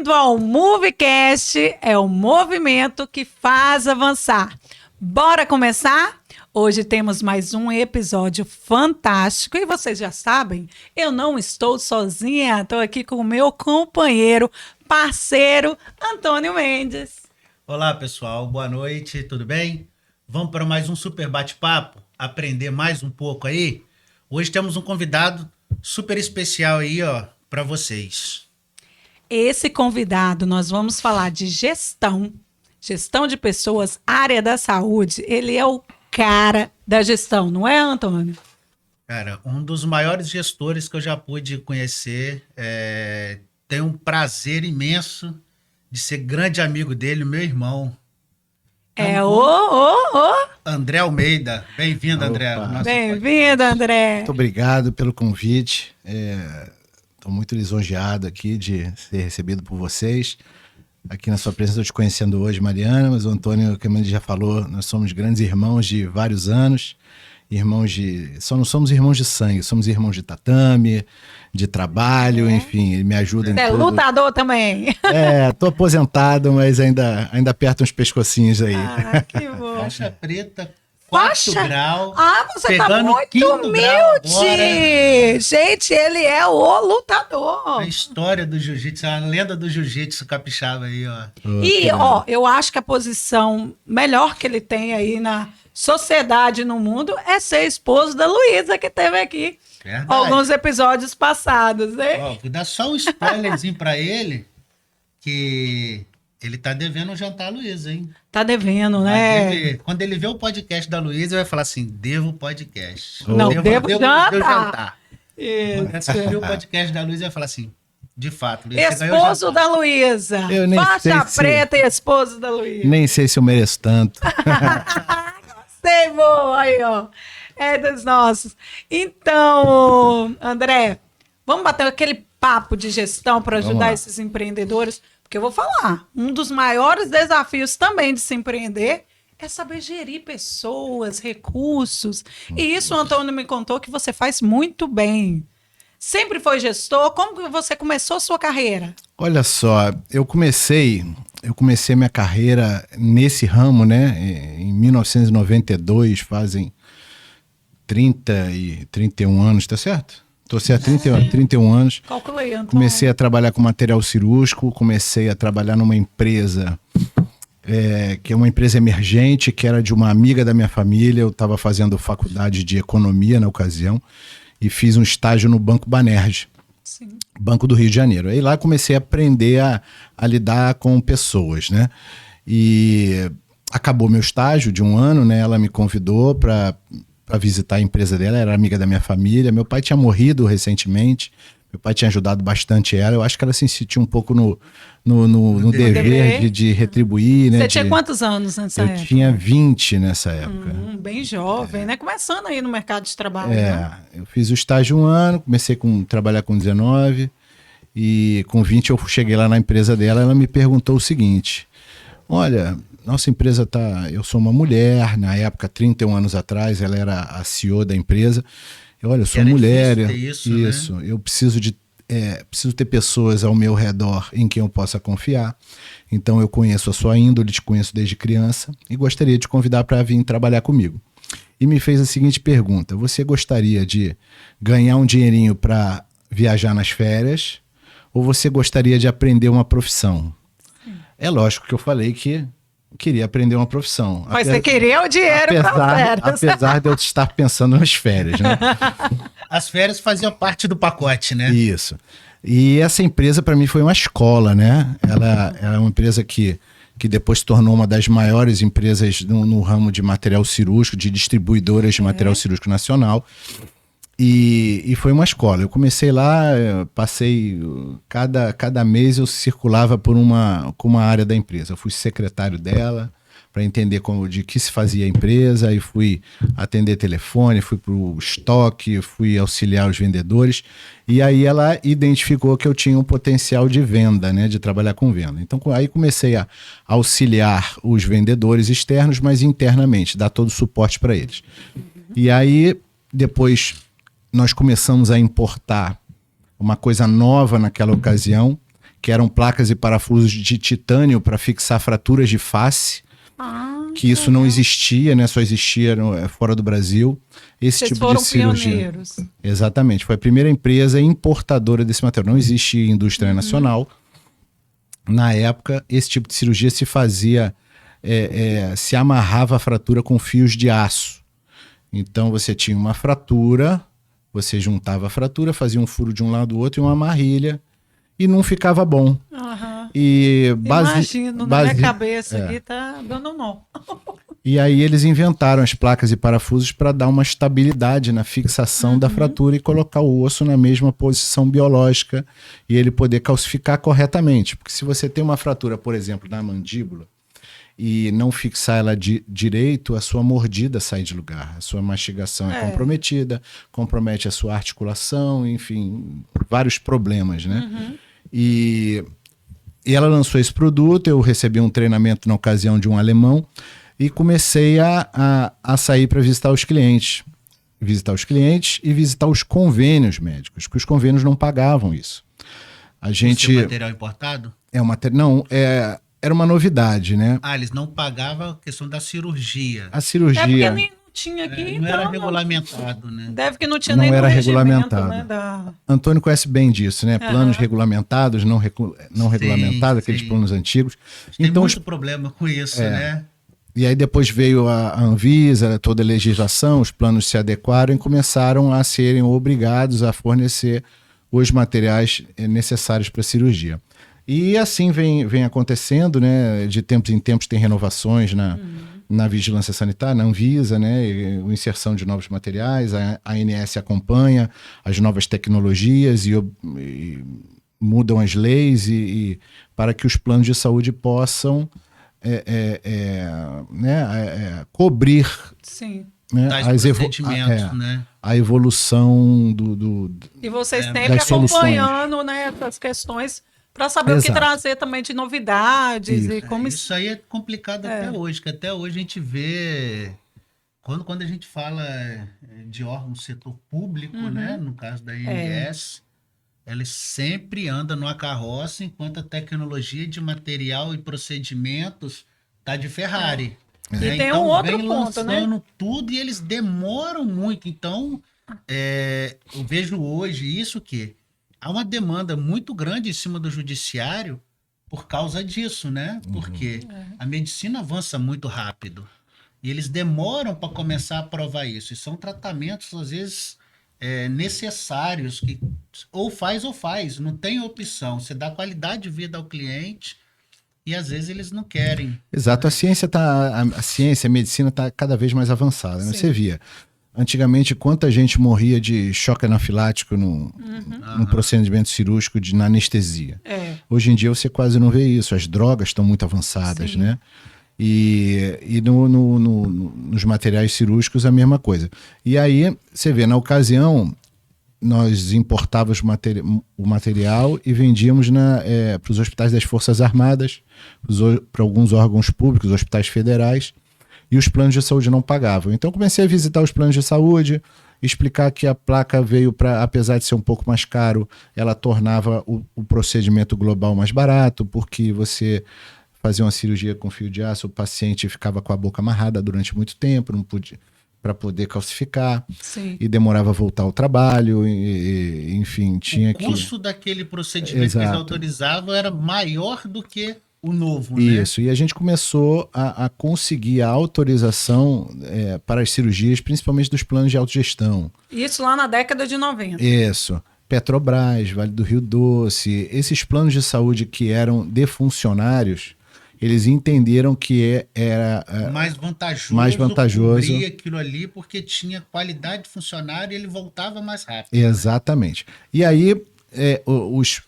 bem-vindo ao Movecast, é o movimento que faz avançar. Bora começar? Hoje temos mais um episódio fantástico e vocês já sabem, eu não estou sozinha, estou aqui com o meu companheiro, parceiro, Antônio Mendes. Olá pessoal, boa noite, tudo bem? Vamos para mais um super bate-papo, aprender mais um pouco aí? Hoje temos um convidado super especial aí, ó, para vocês. Esse convidado, nós vamos falar de gestão de pessoas, área da saúde. Ele é o cara da gestão, não é, Antônio? Cara, um dos maiores gestores que eu já pude conhecer. Tenho um prazer imenso de ser grande amigo dele, meu irmão. André Almeida. Bem-vindo, André. Bem-vindo, André. Muito obrigado pelo convite. Estou muito lisonjeado aqui de ser recebido por vocês. Aqui na sua presença, estou te conhecendo hoje, Mariana, mas o Antônio, como ele já falou, nós somos grandes irmãos de vários anos. Só não somos irmãos de sangue, somos irmãos de tatame, de trabalho, enfim, ele me ajuda em tudo. Você é lutador também. Tô aposentado, mas ainda aperto uns pescocinhos aí. Que bom. Faixa preta, 4 graus. Você tá muito humilde. Gente, ele é o lutador. A história do jiu-jitsu, a lenda do jiu-jitsu capixaba aí, ó. Eu acho que a posição melhor que ele tem aí na sociedade, no mundo, é ser esposo da Luísa, que teve aqui. Verdade. Alguns episódios passados, né? Vou dar só um spoilerzinho pra ele, que ele tá devendo um jantar a Luísa, hein? Tá devendo, né? Quando ele vê o podcast da Luísa, ele vai falar assim, devo podcast. Não, devo jantar. Isso. Quando você vê o podcast da Luísa, ele vai falar assim, de fato, Luísa, esposo da Luísa. Faixa preta e esposo da Luísa. Nem sei se eu mereço tanto. Sei, boa, aí, ó. É dos nossos. Então, André, vamos bater aquele papo de gestão para ajudar esses empreendedores? Porque eu vou falar, um dos maiores desafios também de se empreender é saber gerir pessoas, recursos. E isso o Antônio me contou que você faz muito bem. Sempre foi gestor? Como que você começou a sua carreira? Olha só, eu comecei minha carreira nesse ramo, né? Em 1992, fazem 31 anos, tá certo? Estou certo, 31 anos. Calculei, Antônio. Comecei a trabalhar com material cirúrgico, comecei a trabalhar numa empresa, que é uma empresa emergente, que era de uma amiga da minha família. Eu estava fazendo faculdade de economia na ocasião e fiz um estágio no Banco Banerj. Sim. Banco do Rio de Janeiro. Aí lá comecei a aprender a lidar com pessoas, né? E acabou meu estágio de um ano, né? Ela me convidou para visitar a empresa dela, era amiga da minha família. Meu pai tinha morrido recentemente, meu pai tinha ajudado bastante ela. Eu acho que ela se sentiu um pouco no dever de retribuir, né? Você tinha quantos anos nessa época? Eu tinha 20 nessa época. Bem jovem, né? Começando aí no mercado de trabalho. Né? Eu fiz o estágio um ano, comecei a trabalhar com 19 e com 20 eu cheguei lá na empresa dela. Ela me perguntou o seguinte: olha, nossa empresa eu sou uma mulher, na época, 31 anos atrás, ela era a CEO da empresa. Eu sou mulher, isso, né? Eu preciso ter pessoas ao meu redor em quem eu possa confiar. Então eu conheço a sua índole, te conheço desde criança e gostaria de te convidar para vir trabalhar comigo. E me fez a seguinte pergunta: você gostaria de ganhar um dinheirinho para viajar nas férias ou você gostaria de aprender uma profissão? É lógico que eu falei que queria aprender uma profissão. Mas você queria o dinheiro para férias. Apesar de eu estar pensando nas férias, né? As férias faziam parte do pacote, né? Isso. E essa empresa para mim foi uma escola, né? Ela é uma empresa que depois se tornou uma das maiores empresas no ramo de material cirúrgico, de distribuidoras de material cirúrgico nacional. E foi uma escola. Eu comecei lá, passei cada mês eu circulava por uma área da empresa. Eu fui secretário dela para entender de que se fazia a empresa, aí fui atender telefone, fui para o estoque, fui auxiliar os vendedores, e aí ela identificou que eu tinha um potencial de venda, né, de trabalhar com venda. Então aí comecei a auxiliar os vendedores externos, mas internamente, dar todo o suporte para eles. E aí depois nós começamos a importar uma coisa nova naquela ocasião, que eram placas e parafusos de titânio para fixar fraturas de face, que isso não existia, né? Só existia fora do Brasil. Esse Vocês tipo foram de cirurgia. pioneiros. Exatamente, foi a primeira empresa importadora desse material. Não existia indústria nacional. Na época, esse tipo de cirurgia se fazia, se amarrava a fratura com fios de aço. Então você tinha uma fratura, você juntava a fratura, fazia um furo de um lado do outro e uma amarrilha, e não ficava bom. Aham. E Imagino, na minha cabeça aqui tá dando nó. E aí eles inventaram as placas e parafusos para dar uma estabilidade na fixação da fratura e colocar o osso na mesma posição biológica e ele poder calcificar corretamente. Porque se você tem uma fratura, por exemplo, na mandíbula e não fixar ela direito, a sua mordida sai de lugar, a sua mastigação é comprometida, compromete a sua articulação, enfim, vários problemas, né? E ela lançou esse produto, eu recebi um treinamento na ocasião de um alemão, e comecei a sair para visitar os clientes e visitar os convênios médicos, porque os convênios não pagavam isso. A gente Esse material importado? Era uma novidade, né? Eles não pagavam a questão da cirurgia. A cirurgia Porque nem tinha aqui, Não então, era regulamentado, né? Deve que não tinha Não nem no era regimento, regulamentado. né, Antônio conhece bem disso, né? Planos regulamentados, não regulamentados, aqueles sim. planos antigos. Tem Então, muito problema com isso, né? E aí depois veio a Anvisa, toda a legislação, os planos se adequaram e começaram a serem obrigados a fornecer os materiais necessários para a cirurgia. E assim vem acontecendo, né? De tempos em tempos tem renovações na vigilância sanitária, na Anvisa, né? E a inserção de novos materiais, a ANS acompanha as novas tecnologias e mudam as leis e para que os planos de saúde possam cobrir, Sim. né, Tais procedimentos, né? a evolução E vocês sempre das soluções. acompanhando, né, essas questões para saber o que Exato. trazer também de novidades e como Isso aí é complicado até hoje, que até hoje a gente vê, quando a gente fala de órgão do setor público, né, no caso da ANS, ela sempre anda numa carroça enquanto a tecnologia de material e procedimentos tá de Ferrari. E tem um outro vem ponto, né? lançando tudo e eles demoram muito. Então, eu vejo hoje isso que há uma demanda muito grande em cima do judiciário por causa disso, né? Porque a medicina avança muito rápido e eles demoram para começar a aprovar isso. E são tratamentos, às vezes, necessários, que ou faz, não tem opção. Você dá qualidade de vida ao cliente e às vezes eles não querem. Exato, a ciência, a medicina está cada vez mais avançada, né? Você via, antigamente, quanta gente morria de choque anafilático no procedimento cirúrgico na anestesia. Hoje em dia você quase não vê isso, as drogas estão muito avançadas, né? E nos materiais cirúrgicos a mesma coisa. E aí, você vê, na ocasião, nós importávamos o material e vendíamos para os hospitais das Forças Armadas, para alguns órgãos públicos, hospitais federais, e os planos de saúde não pagavam. Então comecei a visitar os planos de saúde, explicar que a placa veio apesar de ser um pouco mais caro, ela tornava o procedimento global mais barato, porque você fazia uma cirurgia com fio de aço, o paciente ficava com a boca amarrada durante muito tempo, não podia, para poder calcificar, e demorava a voltar ao trabalho, enfim, tinha que... O custo daquele procedimento que eles autorizavam era maior do que o novo, né? Isso, e a gente começou a conseguir a autorização para as cirurgias, principalmente dos planos de autogestão. Isso lá na década de 90. Isso. Petrobras, Vale do Rio Doce, esses planos de saúde que eram de funcionários, eles entenderam que era mais vantajoso cobrir aquilo ali porque tinha qualidade de funcionário e ele voltava mais rápido. Exatamente. E aí os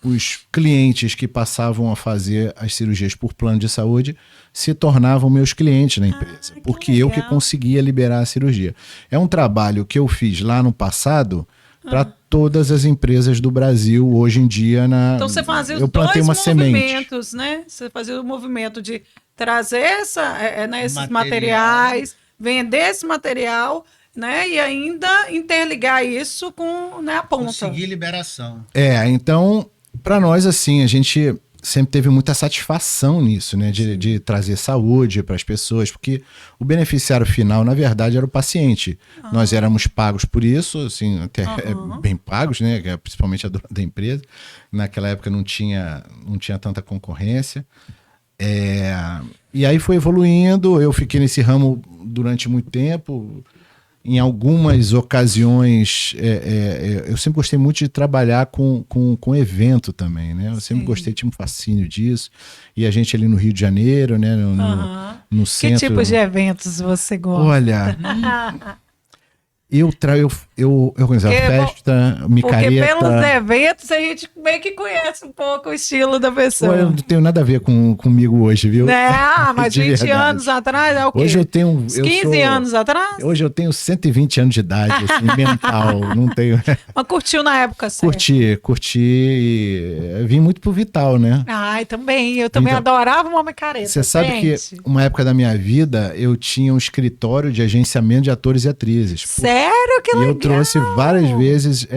clientes que passavam a fazer as cirurgias por plano de saúde se tornavam meus clientes na empresa, porque eu que conseguia liberar a cirurgia. É um trabalho que eu fiz lá no passado para todas as empresas do Brasil hoje em dia. Então você fazia eu plantei dois uma movimentos, semente, né? Você fazia o movimento de trazer esses materiais, vender esse material, né? E ainda interligar isso com, né, a ponta. Conseguir liberação. Então, para nós, assim, a gente sempre teve muita satisfação nisso, né? De trazer saúde para as pessoas, porque o beneficiário final, na verdade, era o paciente. Nós éramos pagos por isso, assim, até bem pagos, né? Principalmente a dona da empresa. Naquela época não tinha tanta concorrência. E aí foi evoluindo, eu fiquei nesse ramo durante muito tempo. Em algumas ocasiões, eu sempre gostei muito de trabalhar com evento também, né? Eu sempre gostei, tinha um fascínio disso. E a gente ali no Rio de Janeiro, né? No centro... Que tipo de eventos você gosta? Olha, eu organizava festa, micareta... Porque pelos eventos a gente meio que conhece um pouco o estilo da pessoa. Olha, eu não tenho nada a ver comigo hoje, viu? Mas De 20 verdade. anos atrás é o quê? Hoje eu tenho... Uns 15 anos atrás? Hoje eu tenho 120 anos de idade, assim, mental. Não tenho... Mas curtiu na época, certo? Curti e vim muito pro Vital, né? Ai, também. Eu também Então, adorava uma micareta. Você sabe que gente. uma época da minha vida eu tinha um escritório de agenciamento de atores e atrizes. Sério? Que E legal! eu trouxe várias vezes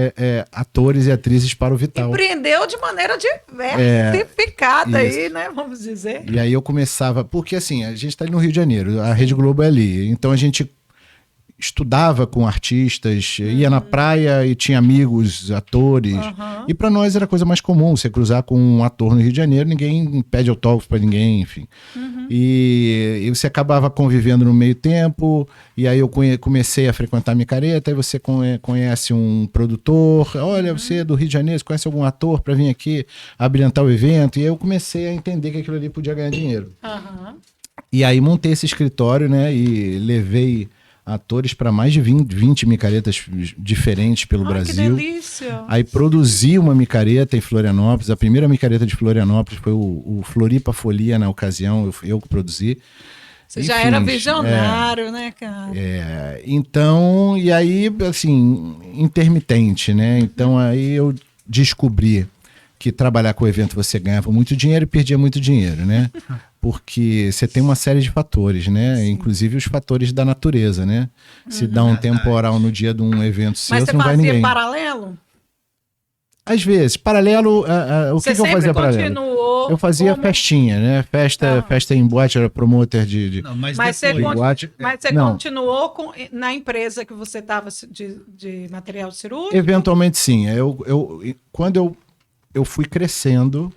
atores e atrizes para o Vital. Empreendeu de maneira diversificada aí, né? Vamos dizer. E aí eu começava... Porque assim, a gente está ali no Rio de Janeiro, a Rede Globo é ali. Então a gente estudava com artistas, ia na praia e tinha amigos, atores. E para nós era a coisa mais comum, você cruzar com um ator no Rio de Janeiro, ninguém pede autógrafo para ninguém, enfim. E você acabava convivendo no meio tempo, e aí eu comecei a frequentar a micareta, aí você conhece um produtor, olha, você é do Rio de Janeiro, você conhece algum ator para vir aqui abrilhantar o evento? E aí eu comecei a entender que aquilo ali podia ganhar dinheiro. E aí montei esse escritório, né, e levei atores para mais de 20 micaretas diferentes pelo Brasil. Que delícia! Aí produzi uma micareta em Florianópolis. A primeira micareta de Florianópolis foi o Floripa Folia na ocasião, eu que produzi. Você já era visionário, né, cara? Então, e aí, assim, intermitente, né? Então aí eu descobri que trabalhar com o evento você ganhava muito dinheiro e perdia muito dinheiro, né? Porque você tem uma série de fatores, né? Inclusive os fatores da natureza, né? Se dá um temporal no dia de um evento seu, Mas você não vai ninguém. fazia paralelo? Às vezes, paralelo, o que eu fazia paralelo? Continuou Eu fazia como... festinha, né? Festa em boate, era promoter de Não, mas você, depois... boate. Não. Continuou na empresa que você estava de material cirúrgico? Eventualmente sim. Quando eu fui crescendo,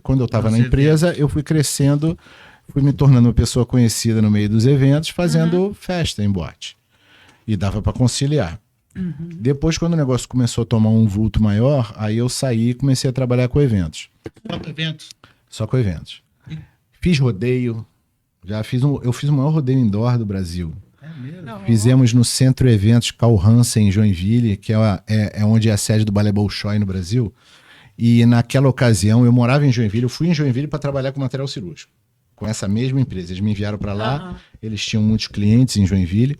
quando eu estava na empresa, eu fui crescendo, fui me tornando uma pessoa conhecida no meio dos eventos, fazendo festa em boate. E dava para conciliar. Depois, quando o negócio começou a tomar um vulto maior, aí eu saí e comecei a trabalhar com eventos. Só com eventos? Só com eventos. Fiz rodeio, eu fiz o maior rodeio indoor do Brasil. É mesmo? Fizemos no Centro Eventos Carl Hansen, em Joinville, que é onde é a sede do Balé Bolshoi no Brasil. E naquela ocasião, eu morava em Joinville, eu fui em Joinville para trabalhar com material cirúrgico, com essa mesma empresa. Eles me enviaram para lá, eles tinham muitos clientes em Joinville.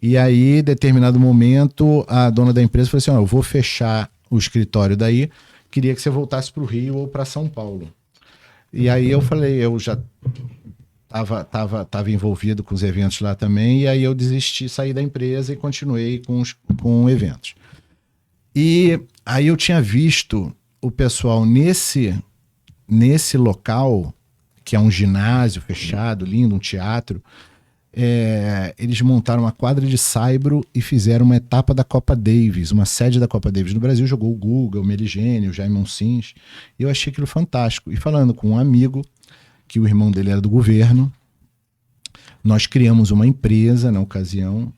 E aí, em determinado momento, a dona da empresa falou assim, eu vou fechar o escritório daí, queria que você voltasse para o Rio ou para São Paulo. E aí eu falei, eu já estava envolvido com os eventos lá também, e aí eu desisti, saí da empresa e continuei com eventos. E aí eu tinha visto o pessoal nesse local, que é um ginásio fechado, lindo, um teatro, eles montaram uma quadra de saibro e fizeram uma etapa da Copa Davis, uma sede da Copa Davis no Brasil, jogou o Guga, o Meligeni, o Jaime Monsins, e eu achei aquilo fantástico. E falando com um amigo, que o irmão dele era do governo, nós criamos uma empresa na ocasião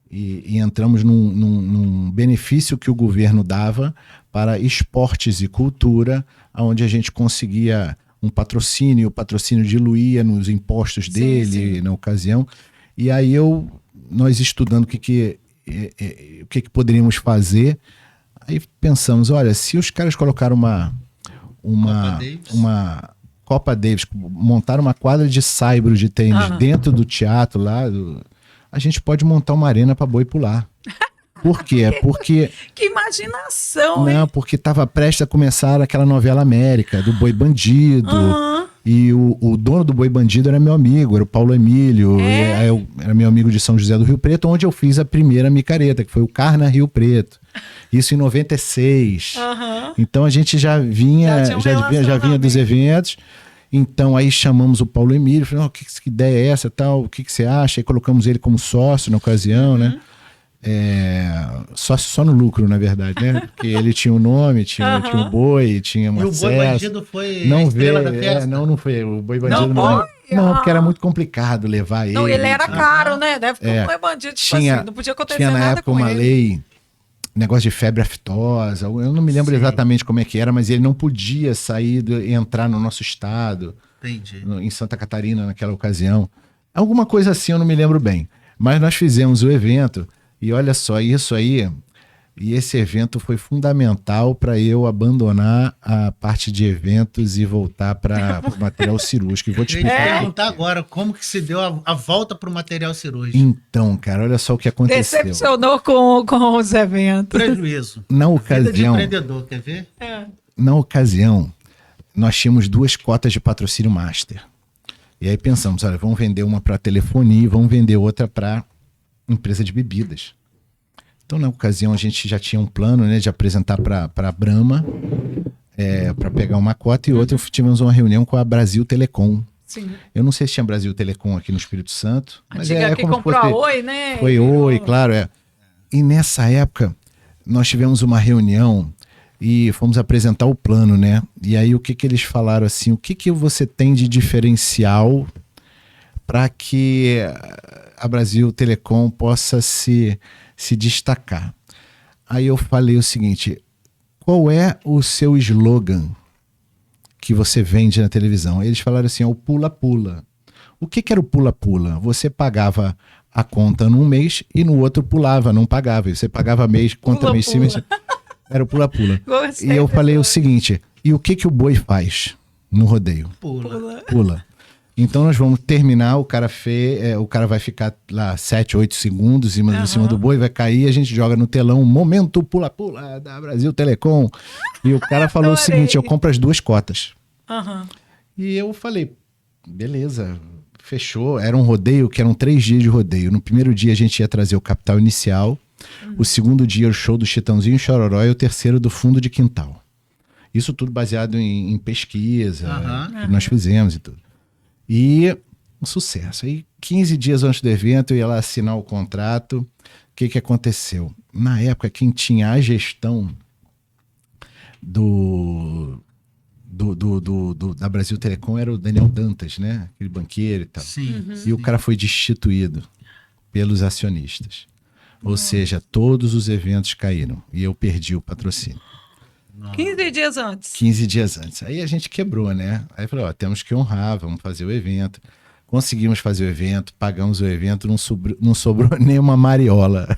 e entramos num benefício que o governo dava para esportes e cultura, onde a gente conseguia um patrocínio, o patrocínio diluía nos impostos dele na ocasião. E aí nós estudando o que poderíamos fazer, aí pensamos, olha, se os caras colocaram uma Copa Davis, montaram uma quadra de saibro de tênis dentro do teatro lá, a gente pode montar uma arena para boi pular. Por quê? Porque... Que imaginação, hein? Não, porque estava prestes a começar aquela novela América, do boi bandido. E o dono do Boi Bandido era meu amigo, era o Paulo Emílio, era meu amigo de São José do Rio Preto, onde eu fiz a primeira micareta, que foi o Carna Rio Preto. Isso em 96. Então a gente já vinha dos eventos. Então aí chamamos o Paulo Emílio, falei, que ideia é essa, tal, o que você acha? Aí colocamos ele como sócio na ocasião, né? Sócio só no lucro, na verdade, né? Porque ele tinha um nome, tinha o Boi, tinha uma E o Boi Bandido foi não a estrela veio, da festa? não foi. O Boi Bandido Não, porque era muito complicado levar ele. Não, ele era caro, né? Deve ter um Boi Bandido, tipo assim, não podia acontecer tinha na nada época com uma ele. lei, negócio de febre aftosa, eu não me lembro exatamente como é que era, mas ele não podia sair e entrar no nosso estado. Entendi. Em Santa Catarina naquela ocasião. Alguma coisa assim, eu não me lembro bem. Mas nós fizemos o evento e olha só, isso aí, e esse evento foi fundamental para eu abandonar a parte de eventos e voltar para o material cirúrgico. E vou te Eu ia explicar. perguntar agora como que se deu a volta para o material cirúrgico. Então, cara, olha só o que aconteceu. Decepcionou com os eventos. Prejuízo. Na Vida de ocasião, empreendedor, quer ver? na ocasião, nós tínhamos 2 cotas de patrocínio master. E aí pensamos, olha, vamos vender uma para telefonia e vamos vender outra para empresa de bebidas. Então, na ocasião, a gente já tinha um plano, né, de apresentar para a Brahma, para pegar uma cota, e outra tivemos uma reunião com a Brasil Telecom. Sim. Eu não sei se tinha Brasil Telecom aqui no Espírito Santo. Mas Antiga que como comprou a Oi, né? Foi Oi, claro, E nessa época, nós tivemos uma reunião e fomos apresentar o plano, né? E aí o que eles falaram assim, o que você tem de diferencial para que a Brasil Telecom possa se destacar? Aí eu falei o seguinte, qual é o seu slogan que você vende na televisão? Eles falaram assim, o pula-pula. O que era o pula-pula? Você pagava a conta num mês e no outro pulava, não pagava. E você pagava conta mês sim, mês. Era o pula-pula. E eu falei o seguinte, e o que o boi faz no rodeio? Pula. Então nós vamos terminar, o cara vai ficar lá 7, 8 segundos em cima do boi, vai cair, a gente joga no telão, momento pula-pula da Brasil Telecom. E o cara falou o seguinte, eu compro as 2 cotas. E eu falei, beleza, fechou. Era um rodeio que eram 3 dias de rodeio. No primeiro dia a gente ia trazer o capital inicial, o segundo dia o show do Chitãozinho e Chororó e o terceiro do fundo de quintal. Isso tudo baseado em pesquisa que nós fizemos e tudo. E um sucesso. Aí 15 dias antes do evento eu ia lá assinar o contrato. O que aconteceu? Na época quem tinha a gestão da Brasil Telecom era o Daniel Dantas, né? Aquele banqueiro e tal. E o cara foi destituído pelos acionistas. Ou seja, todos os eventos caíram e eu perdi o patrocínio. 15 dias antes. 15 dias antes. Aí a gente quebrou, né? Aí falou, temos que honrar, vamos fazer o evento. Conseguimos fazer o evento, pagamos o evento, não sobrou nem uma mariola.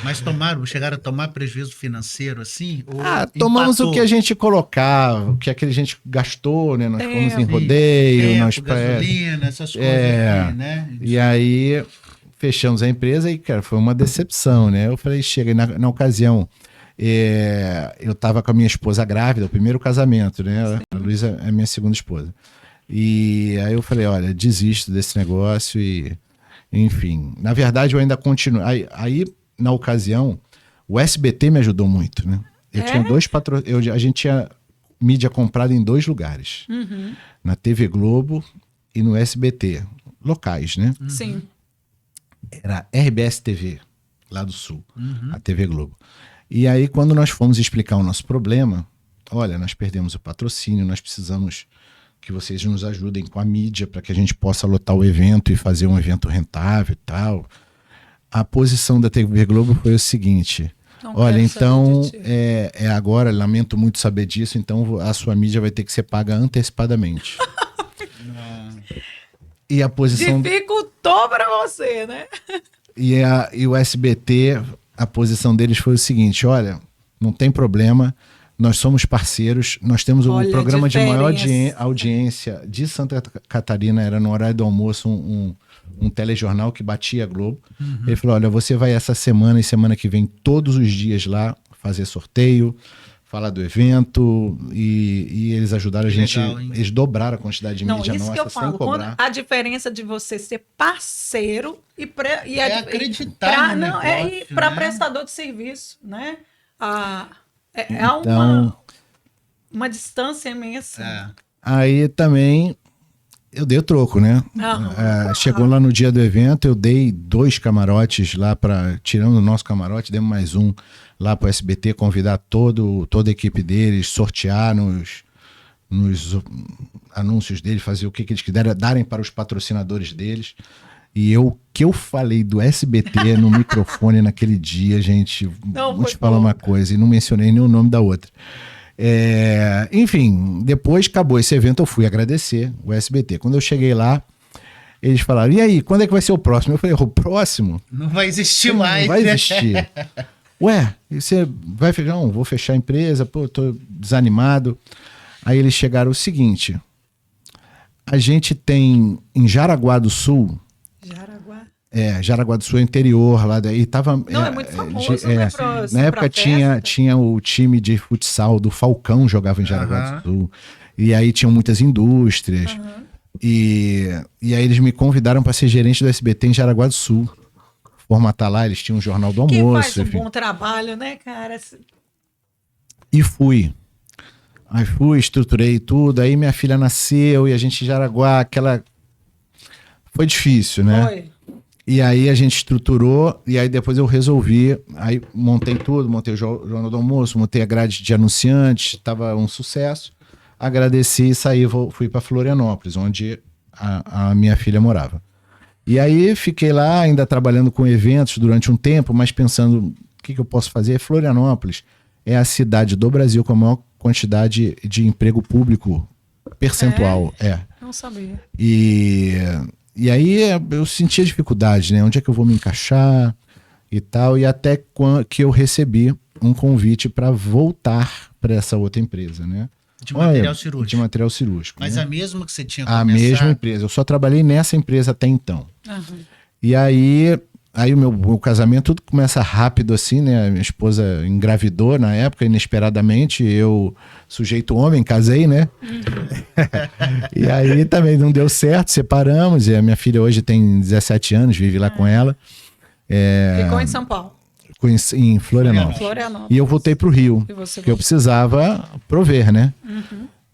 Mas chegaram a tomar prejuízo financeiro assim? Ou tomamos empatou? o que a gente colocava, o que a gente gastou, né? Nós fomos em rodeio, gasolina, essas coisas aí, né? E aí fechamos a empresa e, cara, foi uma decepção, né? Eu falei, chega, na ocasião, eu tava com a minha esposa grávida, o primeiro casamento, né? Sim. A Luísa é minha segunda esposa. E aí eu falei, olha, desisto desse negócio e, enfim. Na verdade, eu ainda continuo. Aí na ocasião, o SBT me ajudou muito, né? Eu tinha 2 a gente tinha mídia comprada em 2 lugares. Na TV Globo e no SBT. Locais, né? Sim. Era RBS TV, lá do Sul, a TV Globo. E aí, quando nós fomos explicar o nosso problema, olha, nós perdemos o patrocínio, nós precisamos que vocês nos ajudem com a mídia para que a gente possa lotar o evento e fazer um evento rentável e tal. A posição da TV Globo foi o seguinte, olha, então, agora, lamento muito saber disso, então a sua mídia vai ter que ser paga antecipadamente. E a posição... Dificultou para você, né? E o SBT, a posição deles foi o seguinte, olha, não tem problema, nós somos parceiros, nós temos o programa de maior audiência de Santa Catarina, era no horário do almoço, um telejornal que batia a Globo. Ele falou, olha, você vai essa semana e semana que vem todos os dias lá fazer sorteio, falar do evento e eles ajudaram a Que gente. legal, hein? Eles dobraram a quantidade de Não, mídia isso nossa que eu sem falo. Quando cobrar. a diferença de você ser parceiro e acreditar no negócio, para né? prestador de serviço, né? É Então, uma distância imensa. É. aí também eu dei o troco, né? Aham. Chegou lá no dia do evento, eu dei 2 camarotes lá tirando o nosso camarote, demos mais um lá para o SBT, convidar toda a equipe deles, sortear nos anúncios deles, fazer o que eles quiserem, darem para os patrocinadores deles. E que eu falei do SBT no microfone naquele dia, gente, Não, vou foi te falar bom. uma coisa, e não mencionei nem o nome da outra. Enfim, depois acabou esse evento, eu fui agradecer o SBT. Quando eu cheguei lá, eles falaram, e aí, quando é que vai ser o próximo? Eu falei, o próximo? Não vai existir Não mais. vai né? existir. Ué, e você vai fechar? Não, vou fechar a empresa, pô, tô desanimado. Aí eles chegaram o seguinte, a gente tem em Jaraguá do Sul, Jaraguá. Jaraguá do Sul é interior, lá daí tava... Não, é muito famoso, né? Na época tinha o time de futsal do Falcão, jogava em Jaraguá Aham. do Sul. E aí tinham muitas indústrias. E aí eles me convidaram para ser gerente do SBT em Jaraguá do Sul. Formatar lá, eles tinham um jornal do Que almoço. faz um enfim. bom trabalho, né, cara? E fui. Aí fui, estruturei tudo. Aí minha filha nasceu e a gente em Jaraguá, Foi difícil, né? Foi. E aí a gente estruturou, e aí depois eu resolvi, aí montei tudo, montei o Jornal do Almoço, montei a grade de anunciantes, estava um sucesso. Agradeci e saí, fui para Florianópolis, onde a minha filha morava. E aí fiquei lá, ainda trabalhando com eventos durante um tempo, mas pensando, o que eu posso fazer? Florianópolis é a cidade do Brasil com a maior quantidade de emprego público percentual. Não sabia. E aí eu sentia dificuldade, né? Onde é que eu vou me encaixar e tal. E até que eu recebi um convite para voltar para essa outra empresa, né? De material cirúrgico. De material cirúrgico. Mas né? a mesma que você tinha A começado? mesma empresa. Eu só trabalhei nessa empresa até então. Aham. E aí o meu casamento tudo começa rápido assim, né? A minha esposa engravidou na época, inesperadamente. Eu, sujeito homem, casei, né? E aí também não deu certo, separamos. E a minha filha hoje tem 17 anos, vive lá com ela. Ficou em São Paulo. Em Florianópolis. Florianópolis. E eu voltei para o Rio, E você porque eu voltou. precisava prover, né?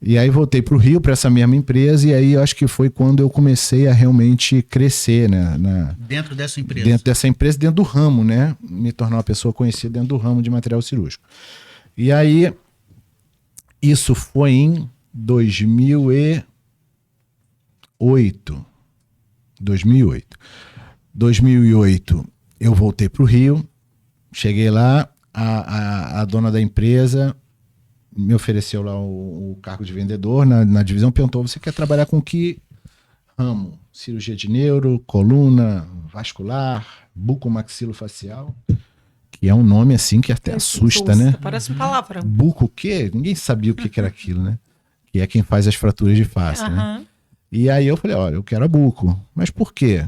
E aí voltei para o Rio, para essa mesma empresa, e aí eu acho que foi quando eu comecei a realmente crescer, né? Dentro dessa empresa? Dentro dessa empresa, dentro do ramo, né? Me tornar uma pessoa conhecida dentro do ramo de material cirúrgico. E aí, isso foi em 2008. 2008, eu voltei para o Rio, cheguei lá, a dona da empresa me ofereceu lá o cargo de vendedor na divisão, perguntou, você quer trabalhar com que ramo? Cirurgia de neuro, coluna, vascular, bucomaxilofacial, que é um nome assim que até assusta, né? Parece um palavrão. Buco o quê? Ninguém sabia o que era aquilo, né? Que é quem faz as fraturas de face, né? Aham. E aí eu falei, olha, eu quero a buco. Mas por quê?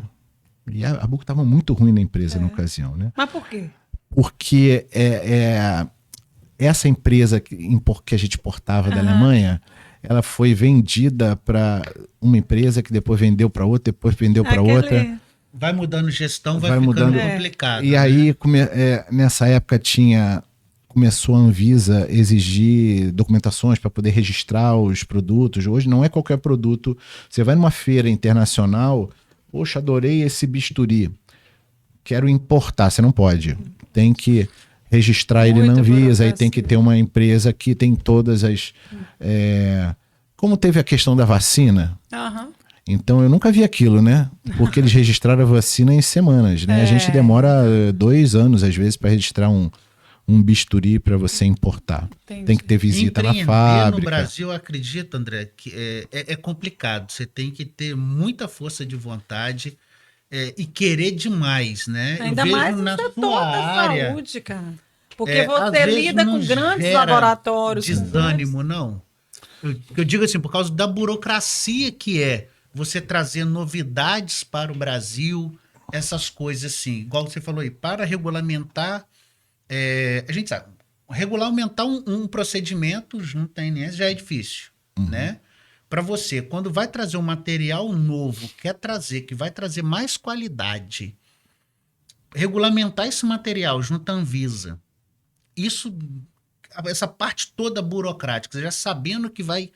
E a buco estava muito ruim na empresa na ocasião, né? Mas por quê? Porque essa empresa que a gente importava da Alemanha, ela foi vendida para uma empresa que depois vendeu para outra, depois vendeu para outra. Vai mudando gestão, vai Vai ficando mudando. complicado. E né? aí, nessa época, começou a Anvisa exigir documentações para poder registrar os produtos. Hoje não é qualquer produto. Você vai numa feira internacional, poxa, adorei esse bisturi. Quero importar, você não pode. Tem que registrar ele na Muita Anvisa, aí tem burocracia. que ter uma empresa que tem todas as... como teve a questão da vacina, Aham. então eu nunca vi aquilo, né? Porque eles registraram a vacina em semanas, né? A gente demora 2 anos, às vezes, para registrar um bisturi para você importar. Entendi. Tem que ter visita na Empreender fábrica. no Brasil, acredita, André, que é complicado. Você tem que ter muita força de vontade e querer demais, né? Ainda Eu vejo mais no na setor sua da área. saúde, cara. Porque Às você vezes lida não com grandes gera laboratórios. com Desânimo, não. Eu digo assim, por causa da burocracia que é você trazer novidades para o Brasil, essas coisas assim. Igual você falou aí, para regulamentar, a gente sabe, Regulamentar um procedimento junto à ANS já é difícil, né? Para você, quando vai trazer um material novo, que vai trazer mais qualidade, regulamentar esse material junto à Anvisa, essa parte toda burocrática, já sabendo que vai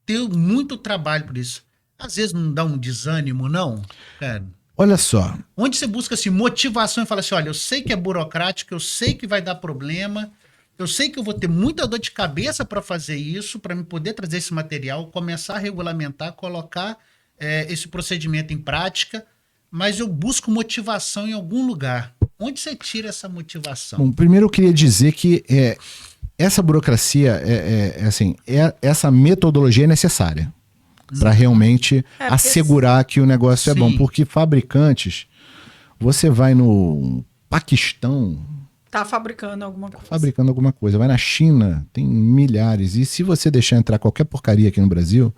ter muito trabalho por isso. Às vezes não dá um desânimo, não, cara? Olha só, Onde você busca assim, motivação e fala assim, olha, eu sei que é burocrático, eu sei que vai dar problema, eu sei que eu vou ter muita dor de cabeça para fazer isso, para me poder trazer esse material, começar a regulamentar, colocar esse procedimento em prática, mas eu busco motivação em algum lugar. Onde você tira essa motivação? bom, primeiro eu queria dizer que essa burocracia, essa metodologia é necessária para realmente porque assegurar que o negócio é bom. Sim. Porque fabricantes, você vai no Paquistão, Tá fabricando alguma coisa. fabricando alguma coisa. Vai na China, tem milhares. E se você deixar entrar qualquer porcaria aqui no Brasil,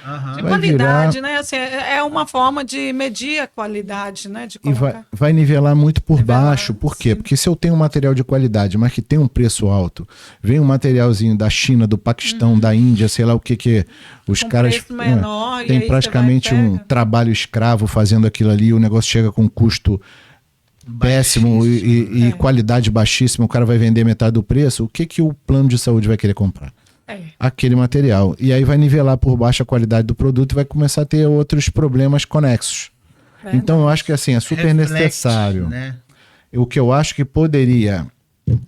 Aham. De vai qualidade, virar- né? Assim, é uma forma de medir a qualidade, né? De e colocar. vai nivelar muito por Nivelar, baixo. Por quê? sim. Porque se eu tenho um material de qualidade, mas que tem um preço alto, vem um materialzinho da China, do Paquistão, da Índia, sei lá o que os Com caras preço menor, e aí tem você praticamente vai e um pega. trabalho escravo fazendo aquilo ali, o negócio chega com custo péssimo e qualidade baixíssima, o cara vai vender metade do preço, o que o plano de saúde vai querer comprar? É. Aquele material. E aí vai nivelar por baixo a qualidade do produto e vai começar a ter outros problemas conexos. Verdade. Então eu acho que assim, é super Reflete, necessário. né? O que eu acho que poderia...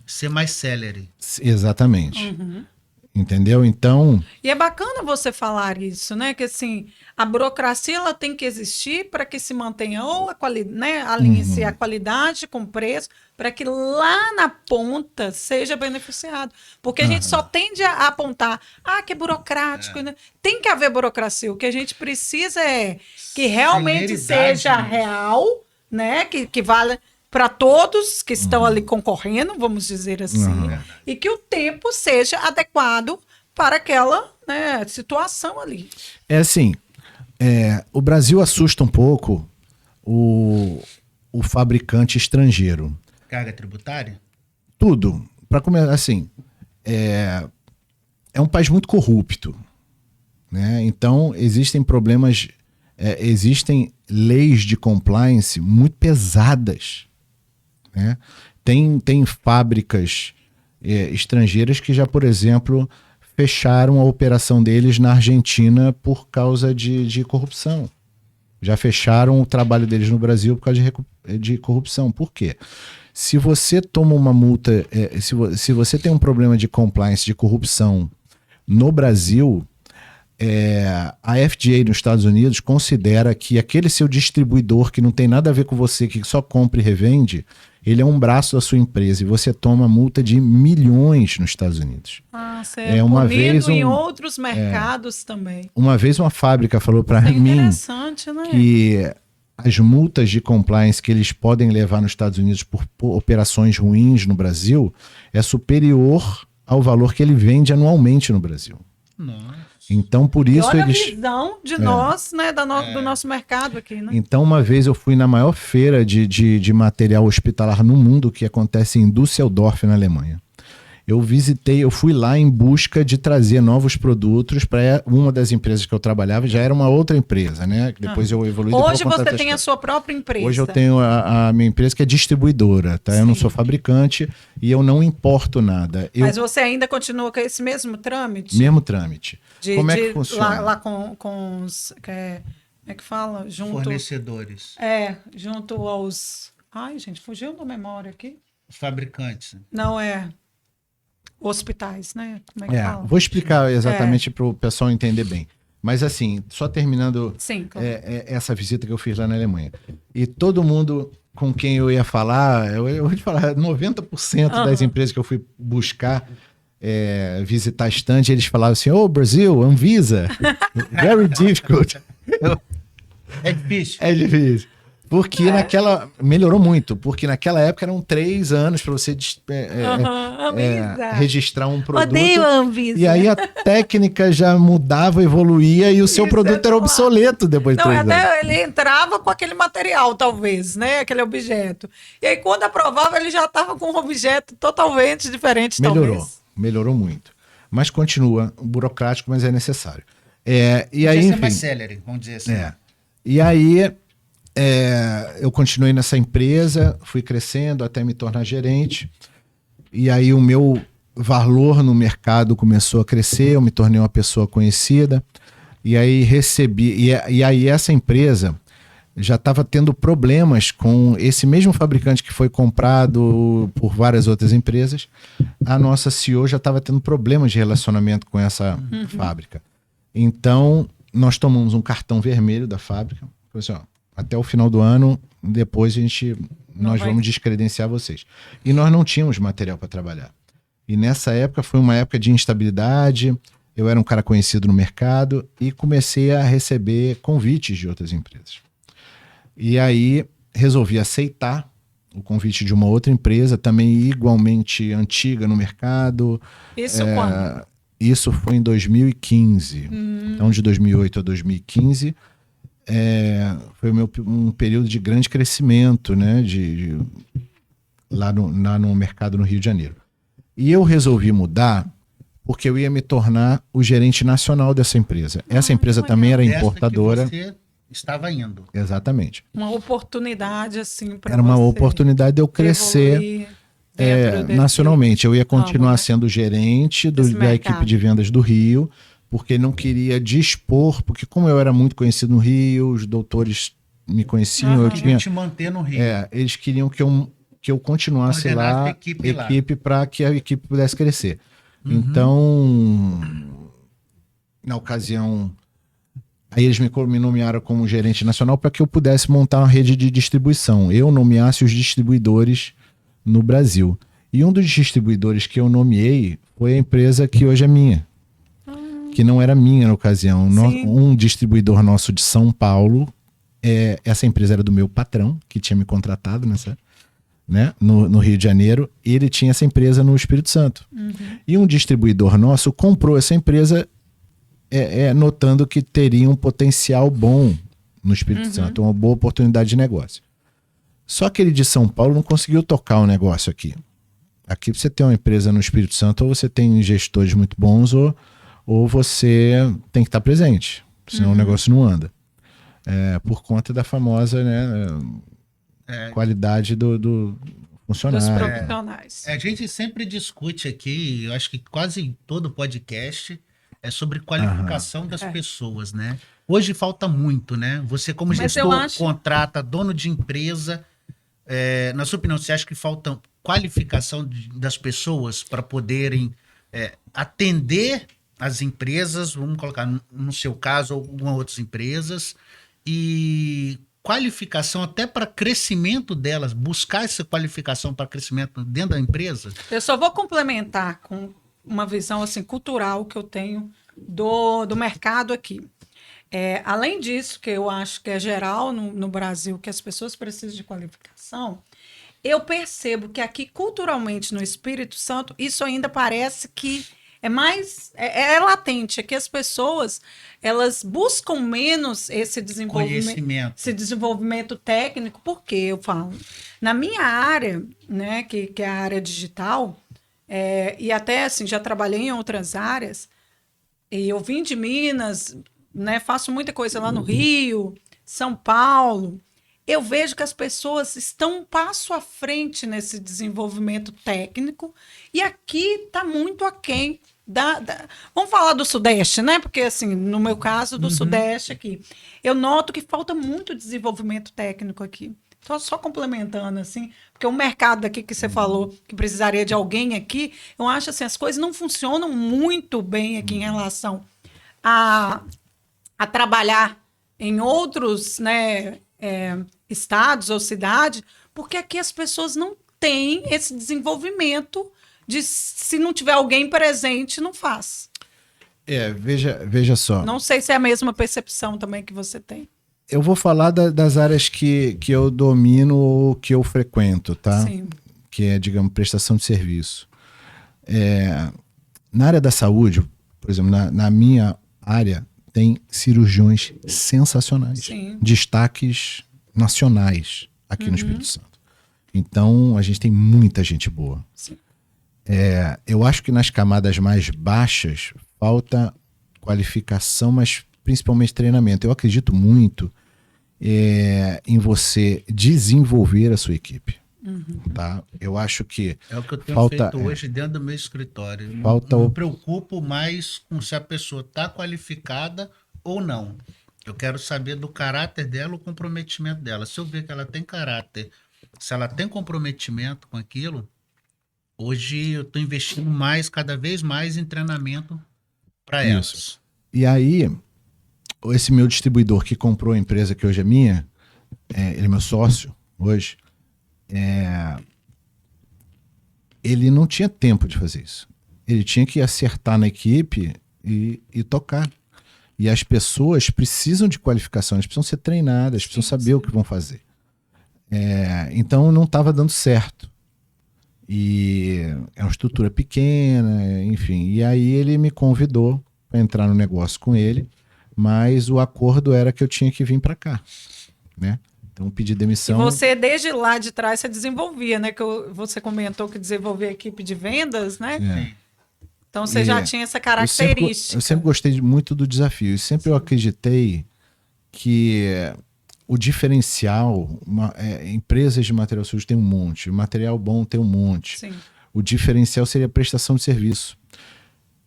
Ser mais celery. Exatamente. Uhum. Entendeu? Então, E é bacana você falar isso, né? Que assim, a burocracia ela tem que existir para que se mantenha ou a qualidade, né? Alinhe-se a qualidade com o preço, para que lá na ponta seja beneficiado. Porque a gente só tende a apontar, que é burocrático, né? Tem que haver burocracia. O que a gente precisa é que realmente Celeridade seja mesmo. real, né? Que vale para todos que estão ali concorrendo, vamos dizer assim, e que o tempo seja adequado para aquela, né, situação ali. é assim, o Brasil assusta um pouco o fabricante estrangeiro. Carga tributária? Tudo. Para começar, assim, é um país muito corrupto, né? Então, existem problemas, existem leis de compliance muito pesadas, né? Tem fábricas estrangeiras que já, por exemplo, fecharam a operação deles na Argentina por causa de corrupção. Já fecharam o trabalho deles no Brasil por causa de corrupção. Por quê? Se você toma uma multa, se você tem um problema de compliance, de corrupção no Brasil, a FDA nos Estados Unidos considera que aquele seu distribuidor que não tem nada a ver com você, que só compra e revende, ele é um braço da sua empresa e você toma multa de milhões nos Estados Unidos. Ser uma punido vez em outros mercados também. Uma vez uma fábrica falou para Isso é mim interessante, né? que as multas de compliance que eles podem levar nos Estados Unidos por operações ruins no Brasil é superior ao valor que ele vende anualmente no Brasil. Nossa. Então, por E isso olha eles... a visão de nós, né, do nosso mercado aqui, né? Então, uma vez eu fui na maior feira de material hospitalar no mundo, que acontece em Düsseldorf, na Alemanha. Eu fui lá em busca de trazer novos produtos para uma das empresas que eu trabalhava, já era uma outra empresa, né? Depois eu evoluí. depois Hoje eu você contratei tem a sua própria empresa. Hoje eu tenho a minha empresa que é distribuidora, tá? Eu não sou fabricante e eu não importo nada. Mas você ainda continua com esse mesmo trâmite? Mesmo trâmite. Como é que funciona? Lá com os... como é que fala? Junto, Fornecedores. junto aos... Ai, gente, fugiu da memória aqui. Fabricantes. Não, hospitais, né? Como é que fala? Vou explicar exatamente para o pessoal entender bem. Mas assim, só terminando Sim, claro. essa visita que eu fiz lá na Alemanha. E todo mundo com quem eu ia falar, eu vou te falar, 90% das empresas que eu fui buscar visitar estande, eles falavam assim, Brasil, Anvisa, very difficult. É difícil. É difícil. Porque melhorou muito, porque naquela época eram 3 anos para você registrar um produto. Odeio a Anvisa. E aí a técnica já mudava, evoluía e o seu produto era obsoleto depois de 3 anos. Ele entrava com aquele material, talvez, né? Aquele objeto. E aí, quando aprovava, ele já estava com um objeto totalmente diferente, Melhorou muito. Mas continua burocrático, mas é necessário. E aí, enfim, mais celery, vamos dizer assim. E aí, eu continuei nessa empresa, fui crescendo até me tornar gerente. E aí o meu valor no mercado começou a crescer, eu me tornei uma pessoa conhecida. E aí e aí essa empresa já estava tendo problemas com esse mesmo fabricante que foi comprado por várias outras empresas. A nossa CEO já estava tendo problemas de relacionamento com essa fábrica. Então, nós tomamos um cartão vermelho da fábrica. Falei assim, até o final do ano, depois nós vamos descredenciar vocês. E nós não tínhamos material para trabalhar. E nessa época foi uma época de instabilidade. Eu era um cara conhecido no mercado e comecei a receber convites de outras empresas. E aí resolvi aceitar o convite de uma outra empresa, também igualmente antiga no mercado. Isso quando? Isso foi em 2015. Então, de 2008 a 2015, foi um período de grande crescimento, né, lá no mercado no Rio de Janeiro. E eu resolvi mudar porque eu ia me tornar o gerente nacional dessa empresa. Essa empresa também era importadora. Que você estava indo. Exatamente. Uma oportunidade, assim, para Era uma oportunidade de eu crescer nacionalmente. Eu ia continuar sendo gerente da equipe de vendas do Rio, porque não queria dispor, porque como eu era muito conhecido no Rio, os doutores me conheciam, eu tinha te manter no Rio. Eles queriam que eu continuasse lá, equipe para que a equipe pudesse crescer. Então, na ocasião, aí eles me nomearam como gerente nacional para que eu pudesse montar uma rede de distribuição. Eu nomeasse os distribuidores no Brasil. E um dos distribuidores que eu nomeei foi a empresa que hoje é minha, que não era minha na ocasião. Um distribuidor nosso de São Paulo, essa empresa era do meu patrão, que tinha me contratado no Rio de Janeiro, e ele tinha essa empresa no Espírito Santo. E um distribuidor nosso comprou essa empresa notando que teria um potencial bom no Espírito Santo, uma boa oportunidade de negócio. Só que ele de São Paulo não conseguiu tocar o negócio aqui. Aqui você tem uma empresa no Espírito Santo, ou você tem gestores muito bons, ou você tem que estar presente, senão o negócio não anda. Por conta da famosa qualidade do funcionário. Dos profissionais. A gente sempre discute aqui, eu acho que quase todo podcast é sobre qualificação das pessoas, né? Hoje falta muito, né? Você como gestor, contrata, dono de empresa, na sua opinião, você acha que falta qualificação das pessoas para poderem atender as empresas, vamos colocar no seu caso, algumas outras empresas, e qualificação até para crescimento delas, buscar essa qualificação para crescimento dentro da empresa? Eu só vou complementar com uma visão assim, cultural que eu tenho do mercado aqui. Além disso, que eu acho que é geral no Brasil, que as pessoas precisam de qualificação, eu percebo que aqui, culturalmente, no Espírito Santo, isso ainda parece que é mais latente, é que as pessoas elas buscam menos esse desenvolvimento técnico, porque eu falo, na minha área, né, que é a área digital, e até assim, já trabalhei em outras áreas, e eu vim de Minas, né, faço muita coisa lá no Rio, São Paulo. Eu vejo que as pessoas estão um passo à frente nesse desenvolvimento técnico, e aqui está muito aquém vamos falar do Sudeste, né? Porque, assim, no meu caso, do Sudeste aqui, eu noto que falta muito desenvolvimento técnico aqui. Então, só complementando, assim, porque o mercado aqui que você falou, que precisaria de alguém aqui, eu acho assim, as coisas não funcionam muito bem aqui em relação a trabalhar em outros, né, estados ou cidades, porque aqui as pessoas não têm esse desenvolvimento de se não tiver alguém presente, não faz. Veja só. Não sei se é a mesma percepção também que você tem. Eu vou falar das áreas que eu domino ou que eu frequento, tá? Sim. Que é, digamos, prestação de serviço. Na área da saúde, por exemplo, na minha área, tem cirurgiões sensacionais. Sim. Destaques nacionais aqui no Espírito Santo. Então, a gente tem muita gente boa. Sim. Eu acho que nas camadas mais baixas falta qualificação, mas principalmente treinamento. Eu acredito muito em você desenvolver a sua equipe. Tá? Eu acho que É o que eu tenho falta, feito hoje dentro do meu escritório. Falta não o- me preocupo mais com se a pessoa está qualificada ou não. Eu quero saber do caráter dela, o comprometimento dela. Se eu ver que ela tem caráter, se ela tem comprometimento com aquilo, hoje eu estou investindo mais, cada vez mais em treinamento para elas. Isso. E aí, esse meu distribuidor que comprou a empresa que hoje é minha, ele é meu sócio hoje, ele não tinha tempo de fazer isso. Ele tinha que acertar na equipe e tocar. E as pessoas precisam de qualificação, elas precisam ser treinadas, precisam saber o que vão fazer. Então não estava dando certo. E é uma estrutura pequena, enfim. E aí ele me convidou para entrar no negócio com ele, mas o acordo era que eu tinha que vir para cá, né? Então pedi E demissão. você, desde lá de trás, você desenvolvia, né? Você comentou que desenvolvia a equipe de vendas, né? Então você E já tinha essa Eu característica. sempre gostei muito do desafio. E sempre eu acreditei que o diferencial, empresas de material sujo tem um monte, material bom tem um monte. Sim. O diferencial seria a prestação de serviço.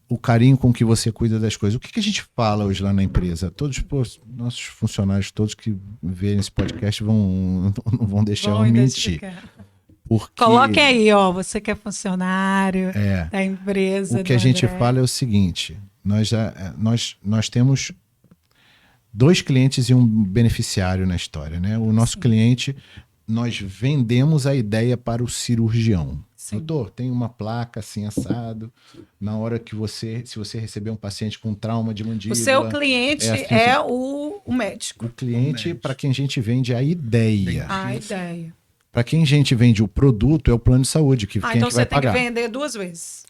O carinho com que você cuida das coisas. O que a gente fala hoje lá na empresa? Todos os nossos funcionários, todos que verem esse podcast não vão deixar eu Bom mentir. identificar. Porque Coloquem aí, ó, você que é funcionário da empresa. o que a do gente André. fala é o seguinte: nós temos 2 clientes e um beneficiário na história, né? O nosso cliente, nós vendemos a ideia para o cirurgião. Sim. Doutor, tem uma placa assim assado. Na hora que se você receber um paciente com trauma de mandíbula, O seu cliente assim, é o médico. o cliente para quem a gente vende a ideia. A ideia. Para quem a gente vende o produto é o plano de saúde, que quem Então é que vai você tem pagar. que vender 2 vezes.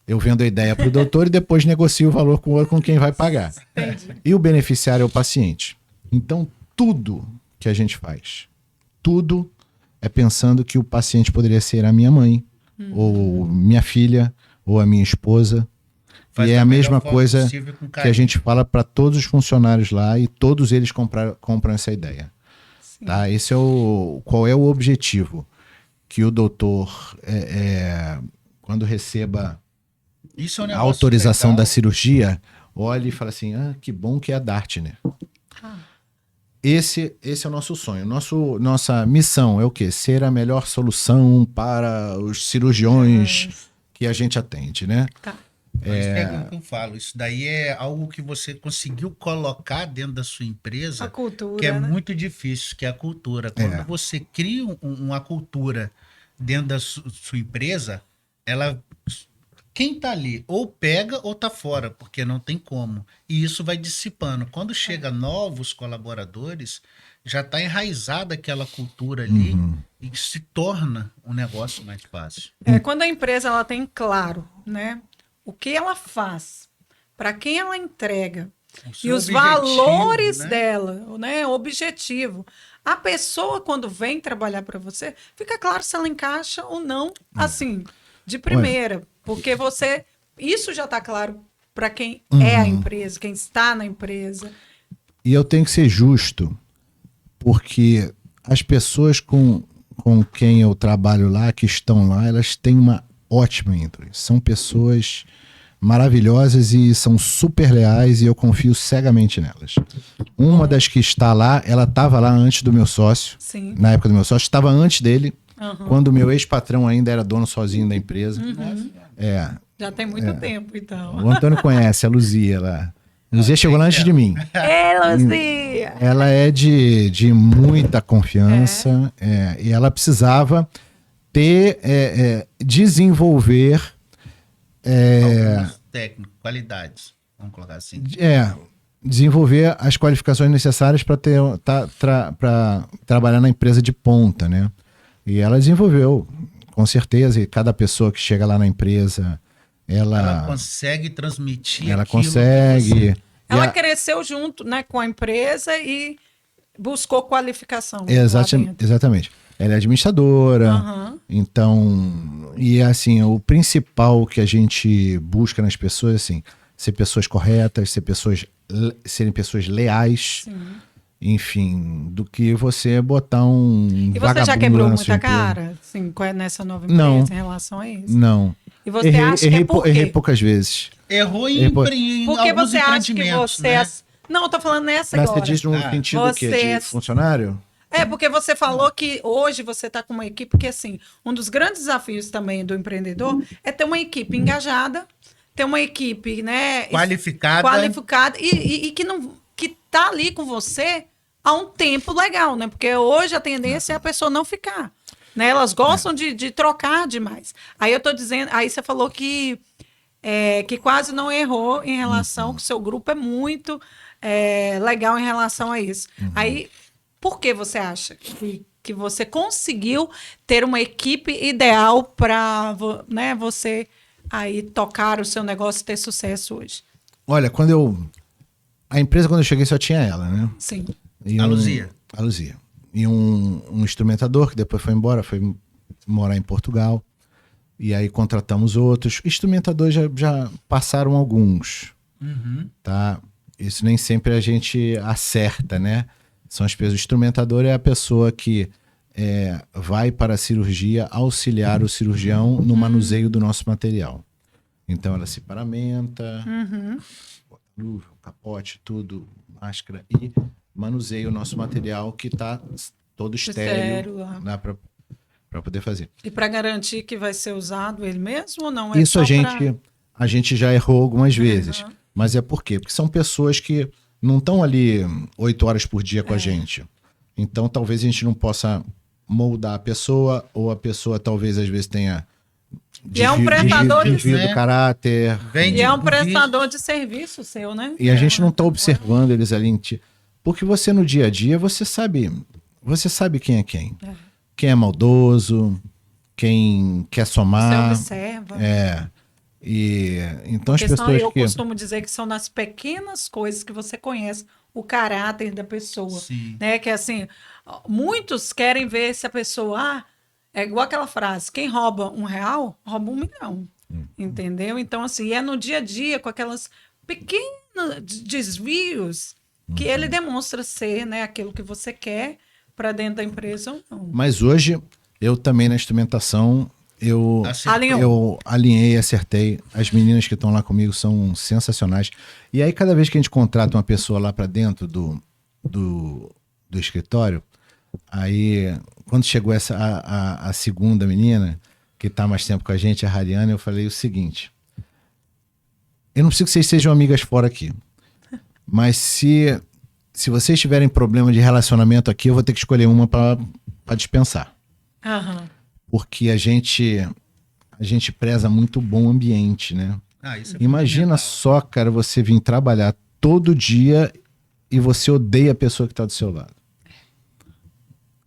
Eu vendo a ideia para o doutor e depois negocio o valor com quem vai pagar. Entendi. E o beneficiário é o paciente. Então, tudo que a gente faz, tudo é pensando que o paciente poderia ser a minha mãe, ou minha filha, ou a minha esposa. Faz e é da a melhor mesma forma coisa possível, com que a carinho. gente fala para todos os funcionários lá e todos eles compram essa ideia. Tá? Esse é qual é o objetivo? Que o doutor, quando receba Isso é um a negócio autorização legal. da cirurgia, olha e fala assim, que bom que é a Dartner. Esse é o nosso sonho. Nossa missão é o quê? Ser a melhor solução para os cirurgiões que a gente atende, né? Tá. Isso é que eu falo. Isso daí é algo que você conseguiu colocar dentro da sua empresa, A cultura, que é né? muito difícil, que é a cultura. Quando você cria uma cultura dentro da sua empresa, quem tá ali ou pega ou tá fora, porque não tem como. E isso vai dissipando. Quando chega novos colaboradores, já tá enraizada aquela cultura ali e se torna um negócio mais fácil. Quando a empresa ela tem claro, né, o que ela faz, para quem ela entrega O e seu os objetivo, valores né? dela, né, o objetivo. A pessoa quando vem trabalhar para você, fica claro se ela encaixa ou não, assim, de primeira, porque isso já está claro para quem é a empresa, quem está na empresa. E eu tenho que ser justo, porque as pessoas com quem eu trabalho lá, que estão lá, elas têm uma ótima índole. São pessoas maravilhosas e são super leais e eu confio cegamente nelas. Uma das que está lá, ela estava lá antes do meu sócio. Sim. Na época do meu sócio, estava antes dele, Uhum. quando o meu ex-patrão ainda era dono sozinho da empresa. Já tem muito tempo, então. O Antônio conhece a Luzia lá. A Luzia chegou lá antes de mim. Ei, Luzia! Ela é de muita confiança e ela precisava desenvolver Alguns técnicos, qualidades, vamos colocar assim. desenvolver as qualificações necessárias para trabalhar na empresa de ponta, né? E ela desenvolveu, com certeza, e cada pessoa que chega lá na empresa, Ela consegue transmitir ela aquilo que consegue. você- Ela E a- cresceu junto, né, com a empresa e buscou qualificação. Lá dentro. Exatamente. Ela é administradora, Aham. então, e assim, o principal que a gente busca nas pessoas, assim, ser pessoas corretas, serem pessoas leais, Sim. enfim, do que você botar um E você já vagabundo quebrou lá na muita sua empresa. cara, assim, nessa nova empresa Não. em relação a isso? Não. E você acha que é por quê? Errei poucas vezes. Errou em, Pô, em Porque alguns você acha que empreendimentos, você... né? Não, eu tô falando nessa Mas agora. você diz no Ah, sentido que você- de funcionário? É, porque você falou que hoje você está com uma equipe, porque assim, um dos grandes desafios também do empreendedor é ter uma equipe engajada, ter uma equipe, né, qualificada e que não que tá ali com você há um tempo legal, né? Porque hoje a tendência é a pessoa não ficar, né? Elas gostam de trocar demais. Aí eu tô dizendo, aí você falou que quase não errou em relação que o seu grupo é muito legal em relação a isso. Aí, por que você acha que você conseguiu ter uma equipe ideal para né, você aí tocar o seu negócio e ter sucesso hoje? Olha, a empresa, quando eu cheguei, só tinha ela, né? Sim. E A Luzia. A Luzia. E um instrumentador que depois foi embora, foi morar em Portugal. E aí contratamos outros. Instrumentadores já passaram alguns, Uhum. tá? Isso nem sempre a gente acerta, né? São as pessoas. O instrumentador é a pessoa que vai para a cirurgia auxiliar o cirurgião no manuseio do nosso material. Então ela se paramenta, bota luva, capote, tudo, máscara e manuseia o nosso material que está todo estéril, Estéril, né, para poder fazer. E para garantir que vai ser usado ele mesmo ou não? É Isso só a gente já errou algumas vezes. Mas é por quê? Porque são pessoas que não estão ali 8 horas por dia com a gente. Então talvez a gente não possa moldar a pessoa, ou a pessoa talvez às vezes tenha E é um prestador de desvio do né? caráter. Vem E é um do prestador de serviço seu, né? E a gente não está observando eles ali. Porque você no dia a dia, você sabe quem é quem. Quem é maldoso, quem quer Você somar. observa. E então as Porque senão pessoas eu que... costumo dizer que são nas pequenas coisas que você conhece o caráter da pessoa. Sim. Né? Que assim, muitos querem ver se a pessoa... é igual aquela frase, quem rouba R$1, rouba 1 milhão. Entendeu? Então, assim, é no dia a dia, com aquelas pequenos desvios, que ele demonstra ser, né, aquilo que você quer para dentro da empresa ou não. Mas hoje, eu também na instrumentação, eu alinhei, acertei. As meninas que estão lá comigo são sensacionais. E aí, cada vez que a gente contrata uma pessoa lá para dentro do escritório, aí, quando chegou a segunda menina, que está mais tempo com a gente, a Rariana, eu falei o seguinte: eu não preciso que vocês sejam amigas fora aqui, mas se vocês tiverem problema de relacionamento aqui, eu vou ter que escolher uma para dispensar. Aham. Porque a gente preza muito o bom ambiente, né? Isso é Imagina fundamental. só, cara, você vir trabalhar todo dia e você odeia a pessoa que está do seu lado.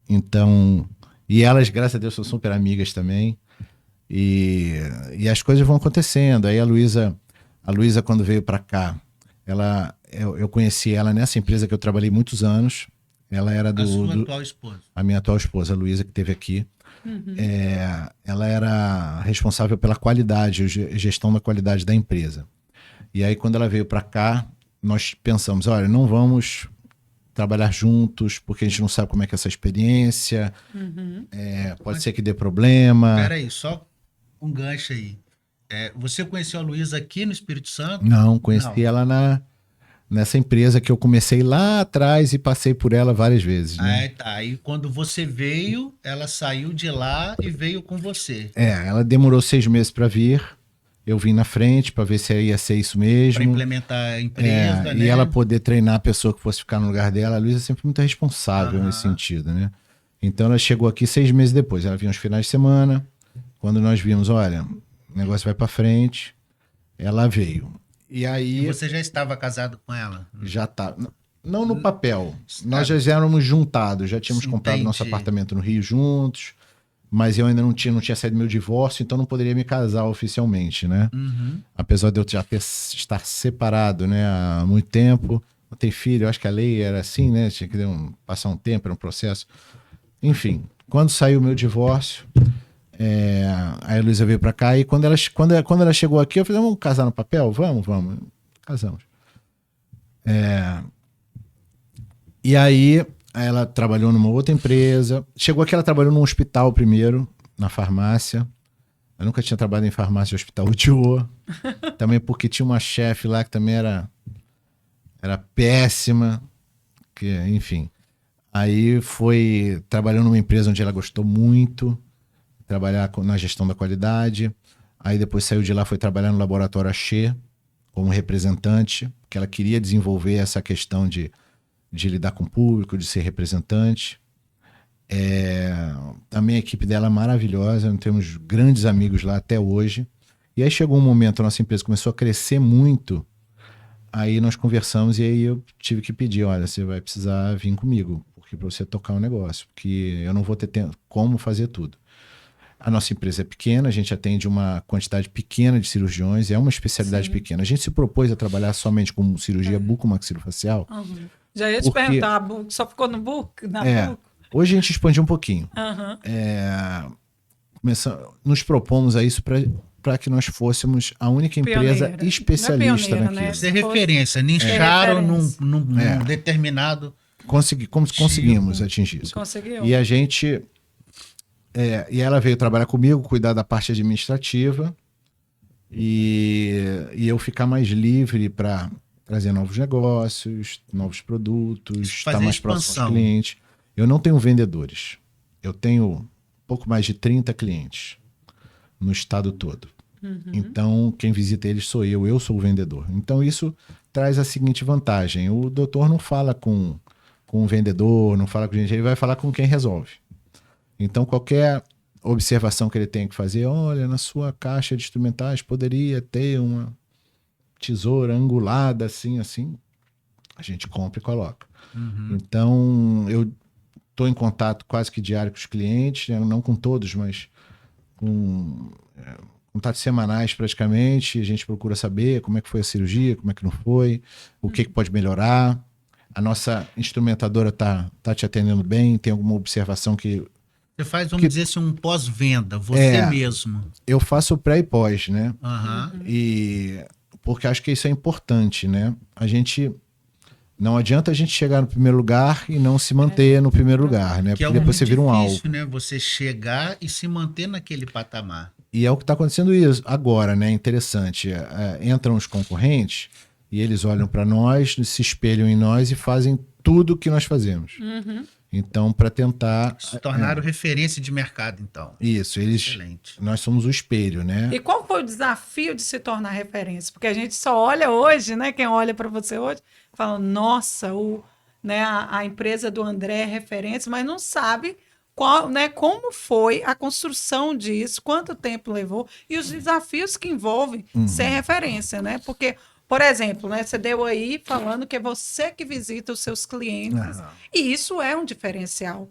Então, e elas, graças a Deus, são super amigas também. E as coisas vão acontecendo. Aí a Luísa, quando veio para cá, eu conheci ela nessa empresa que eu trabalhei muitos anos. Ela era A sua atual esposa. a minha atual esposa, a Luísa, que esteve aqui. Ela era responsável pela qualidade, gestão da qualidade da empresa. E aí, quando ela veio para cá, nós pensamos, olha, não vamos trabalhar juntos, porque a gente não sabe como é que é essa experiência, pode ser que dê problema. Peraí, só um gancho aí. Você conheceu a Luísa aqui no Espírito Santo? Não, conheci ela nessa empresa que eu comecei lá atrás e passei por ela várias vezes. Né? Tá. Aí quando você veio, ela saiu de lá e veio com você. Ela demorou 6 meses para vir. Eu vim na frente para ver se ia ser isso mesmo. Para implementar a empresa, né? E ela poder treinar a pessoa que fosse ficar no lugar dela. A Luísa é sempre muito responsável nesse sentido, né? Então ela chegou aqui 6 meses depois. Ela vinha aos finais de semana. Quando nós vimos, olha, o negócio vai para frente, ela veio. E aí E você já estava casado com ela? já tá. Não no papel. Nós já éramos juntados, já tínhamos comprado nosso Entendi. apartamento no Rio juntos, mas eu ainda não tinha saído meu divórcio, então não poderia me casar oficialmente, né? Uhum. Apesar de eu já estar separado, né, há muito tempo, não ter filho, eu acho que a lei era assim, né? Tinha que passar um tempo, era um processo. Enfim, quando saiu o meu divórcio, a Heloísa veio pra cá e quando ela chegou aqui, eu falei, vamos casar no papel? Vamos. Casamos. E aí, ela trabalhou numa outra empresa. Chegou aqui, ela trabalhou num hospital primeiro, na farmácia. Eu nunca tinha trabalhado em farmácia e hospital, odiou. Também porque tinha uma chefe lá que também era péssima. Que, enfim. Aí trabalhou numa empresa onde ela gostou muito, trabalhar na gestão da qualidade. Aí depois saiu de lá, foi trabalhar no laboratório Axê, como representante, que ela queria desenvolver essa questão de lidar com o público, de ser representante. Também a equipe dela é maravilhosa, nós temos grandes amigos lá até hoje. E aí chegou um momento, a nossa empresa começou a crescer muito, aí nós conversamos e aí eu tive que pedir, olha, você vai precisar vir comigo, porque para você tocar o negócio, porque eu não vou ter tempo como fazer tudo. A nossa empresa é pequena, a gente atende uma quantidade pequena de cirurgiões, é uma especialidade pequena. A gente se propôs a trabalhar somente com cirurgia bucomaxilofacial. Uhum. Já ia te Porque- perguntar, só ficou no book? Na book? Hoje a gente expandiu um pouquinho. Aham. Nos propomos a isso para que nós fôssemos a única empresa Pioneira. especialista Não é pioneira, naquilo. né? Ser referência, nicharam referência. num determinado. Conseguimos atingir isso. Conseguiu? E a gente. E ela veio trabalhar comigo, cuidar da parte administrativa e eu ficar mais livre para trazer novos negócios, novos produtos, estar Fazer mais próximo expansão. aos clientes. Eu não tenho vendedores. Eu tenho pouco mais de 30 clientes no estado todo. Então, quem visita eles sou eu sou o vendedor. Então, isso traz a seguinte vantagem: o doutor não fala com o vendedor, não fala com gente, ele vai falar com quem resolve. Então, qualquer observação que ele tenha que fazer, olha, na sua caixa de instrumentais poderia ter uma tesoura angulada assim, a gente compra e coloca. Então, eu estou em contato quase que diário com os clientes, né? Não com todos, mas com contatos semanais praticamente. A gente procura saber como é que foi a cirurgia, como é que não foi, o que pode melhorar. A nossa instrumentadora tá te atendendo bem, tem alguma observação que Você faz, vamos dizer assim, um pós-venda, você mesmo. eu faço pré e pós, né? Aham. E porque acho que isso é importante, né? Não adianta a gente chegar no primeiro lugar e não se manter no primeiro lugar, né? Que é Porque depois você vira um alvo. difícil, né? Você chegar e se manter naquele patamar. E é o que está acontecendo isso agora, né? Interessante. Entram os concorrentes e eles olham para nós, se espelham em nós e fazem tudo o que nós fazemos. Então, para tentar Se tornaram referência de mercado, então. isso, Excelente. nós somos o espelho, né? E qual foi o desafio de se tornar referência? Porque a gente só olha hoje, né? Quem olha para você hoje, fala, nossa, a empresa do André é referência, mas não sabe como foi a construção disso, quanto tempo levou e os desafios que envolvem ser referência, né? Porque, por exemplo, né, você deu aí falando que é você que visita os seus clientes, e isso é um diferencial,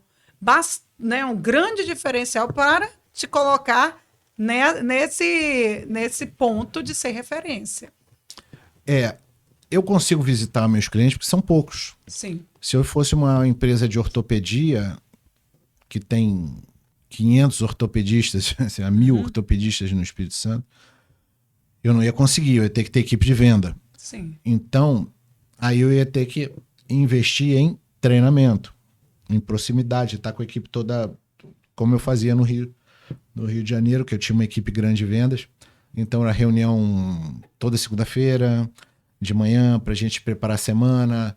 um grande diferencial para te colocar, né, nesse ponto de ser referência. Eu consigo visitar meus clientes porque são poucos. Sim. Se eu fosse uma empresa de ortopedia que tem 500 ortopedistas, 1.000 ortopedistas no Espírito Santo, eu não ia conseguir, eu ia ter que ter equipe de venda. Sim. Então, aí eu ia ter que investir em treinamento, em proximidade, estar com a equipe toda, como eu fazia no Rio de Janeiro, que eu tinha uma equipe grande de vendas. Então, era reunião toda segunda-feira, de manhã, para a gente preparar a semana,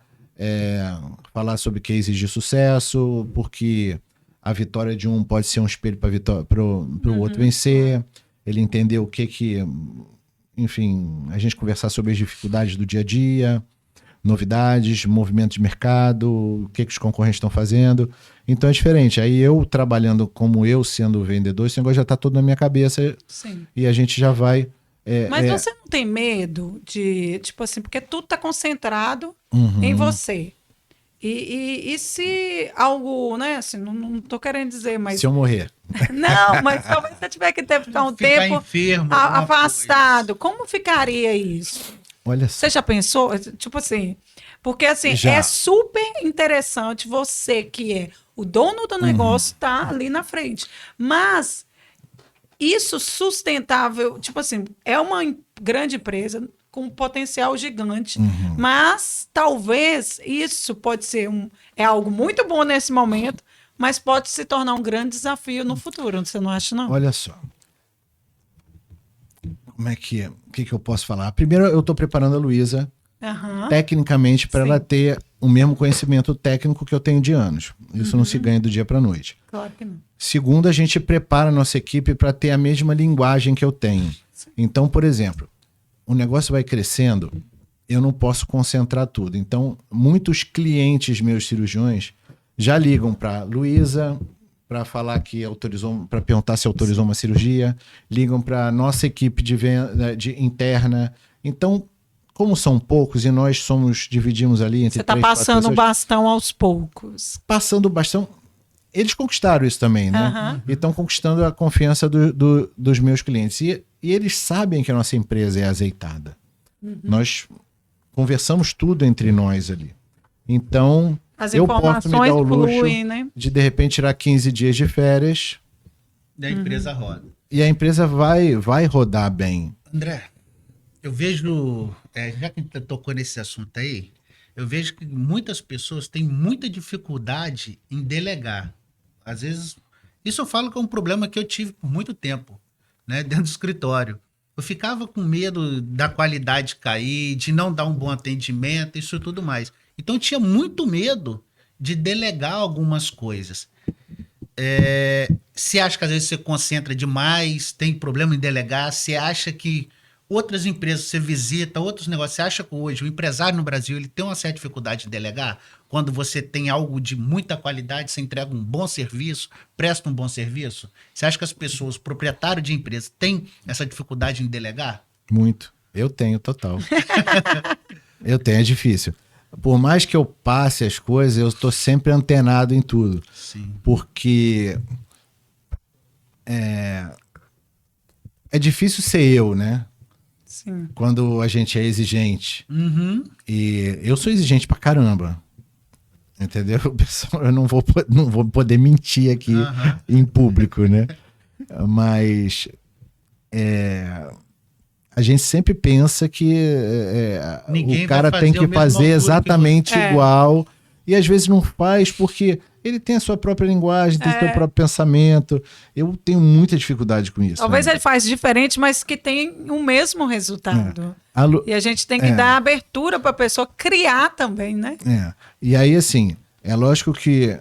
falar sobre cases de sucesso, porque a vitória de um pode ser um espelho para o outro vencer, ele entender o que enfim, a gente conversar sobre as dificuldades do dia a dia, novidades, movimentos de mercado, o que os concorrentes estão fazendo. Então é diferente. Aí eu trabalhando como eu sendo vendedor, esse negócio já está todo na minha cabeça. Sim. E a gente já vai Mas você não tem medo de, tipo assim, porque tudo está concentrado Uhum. em você. E se algo, né, assim, não tô querendo dizer, mas... Se eu morrer. Não, mas talvez você tiver que ficar um Ficar tempo enfermo, alguma afastado. Como ficaria isso? Olha só. Você já pensou? Tipo assim, porque assim, Já. é super interessante você que é o dono do negócio tá ali na frente. Mas isso sustentável, tipo assim, é uma grande empresa com um potencial gigante, mas talvez isso pode ser é algo muito bom nesse momento, mas pode se tornar um grande desafio no futuro, você não acha, não? Olha só. Como é que é? O que eu posso falar? Primeiro, eu estou preparando a Luísa Aham. tecnicamente para Sim. ela ter o mesmo conhecimento técnico que eu tenho de anos. Isso não se ganha do dia para a noite. Claro que não. Segundo, a gente prepara a nossa equipe para ter a mesma linguagem que eu tenho. Então, por exemplo, o negócio vai crescendo, eu não posso concentrar tudo. Então, muitos clientes meus cirurgiões já ligam para Luísa para falar que autorizou, para perguntar se autorizou uma cirurgia, ligam para nossa equipe de venda interna. Então, como são poucos e nós dividimos ali entre Você está 3, 4 passando o pessoas, bastão aos poucos. passando o bastão. Eles conquistaram isso também, né? Aham. E estão conquistando a confiança dos meus clientes. E eles sabem que a nossa empresa é azeitada. Nós conversamos tudo entre nós ali. Então, As eu posso me informações dar o luxo fluem, né? de repente, tirar 15 dias de férias Da empresa roda. e a empresa vai rodar bem. André, eu vejo, já que a gente tocou nesse assunto aí, eu vejo que muitas pessoas têm muita dificuldade em delegar. Às vezes, isso eu falo que é um problema que eu tive por muito tempo, né, dentro do escritório. Eu ficava com medo da qualidade cair, de não dar um bom atendimento, isso e tudo mais. Então, eu tinha muito medo de delegar algumas coisas. Você acha que às vezes você concentra demais, tem problema em delegar? Você acha que outras empresas você visita, outros negócios, você acha que hoje o empresário no Brasil ele tem uma certa dificuldade de delegar? Quando você tem algo de muita qualidade, você entrega um bom serviço, presta um bom serviço? Você acha que as pessoas, proprietários de empresas, têm essa dificuldade em delegar? Muito. Eu tenho, total. Eu tenho, é difícil. Por mais que eu passe as coisas, eu estou sempre antenado em tudo. Sim. Porque é difícil ser eu, né? Sim. Quando a gente é exigente. Uhum. E eu sou exigente pra caramba. Entendeu? Pessoal, eu não vou poder mentir aqui Aham. em público, né? Mas a gente sempre pensa que Ninguém o cara vai tem fazer que o mesmo fazer altura que exatamente você. igual. E às vezes não faz porque ele tem a sua própria linguagem, tem o seu próprio pensamento. Eu tenho muita dificuldade com isso. Talvez né? ele faz diferente, mas que tem o mesmo resultado. E a gente tem que dar abertura para a pessoa criar também, né? E aí, assim, é lógico que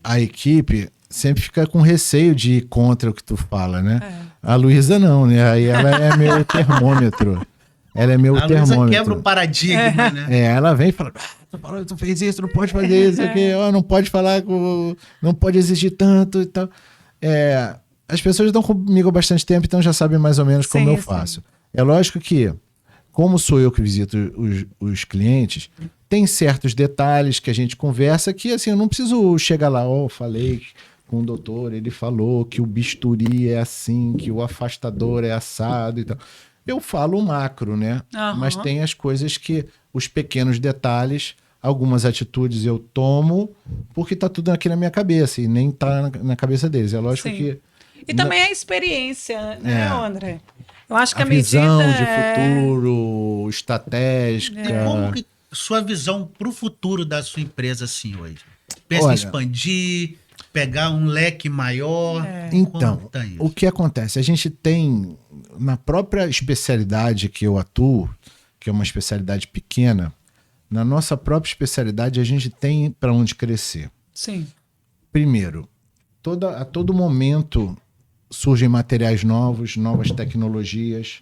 a equipe sempre fica com receio de ir contra o que tu fala, né? A Luísa não, né? Aí ela é meu termômetro. Ela é meu A Luísa termômetro. quebra o paradigma, né? Ela vem e fala, tu fez isso, não pode fazer isso aqui, não pode falar, não pode exigir tanto e tal. As pessoas estão comigo há bastante tempo, então já sabem mais ou menos como eu faço. É lógico que, como sou eu que visito os clientes, tem certos detalhes que a gente conversa que, assim, eu não preciso chegar lá, falei com o doutor, ele falou que o bisturi é assim, que o afastador é assado e tal. Eu falo o macro, né? Mas tem as coisas que, os pequenos detalhes, algumas atitudes eu tomo porque tá tudo aqui na minha cabeça e nem tá na cabeça deles. É lógico que... E também a experiência, né, André? Eu acho que a visão medida de futuro, estratégica. E como que sua visão para o futuro da sua empresa assim hoje? Pensa em expandir, pegar um leque maior? Então, o que acontece? A gente tem, na própria especialidade que eu atuo, que é uma especialidade pequena, na nossa própria especialidade a gente tem para onde crescer. Sim. Primeiro, a todo momento surgem materiais novos, novas tecnologias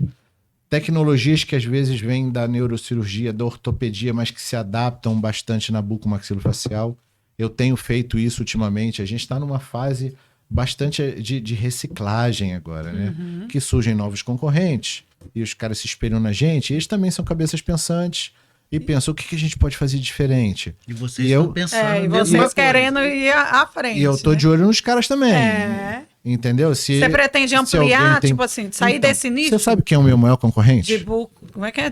que às vezes vêm da neurocirurgia, da ortopedia, mas que se adaptam bastante na bucomaxilofacial. Eu tenho feito isso ultimamente. A gente está numa fase bastante de reciclagem agora, né? Que surgem novos concorrentes e os caras se espelham na gente. E eles também são cabeças pensantes e pensam o que a gente pode fazer diferente. E vocês E eu- estão pensando É, e mesmo vocês coisa. querendo ir à frente. E eu tô né? de olho nos caras também. É. Entendeu? Você pretende se alguém ampliar, tem- tipo assim, sair Então, desse nicho? Você sabe quem é o meu maior concorrente? De como é que é?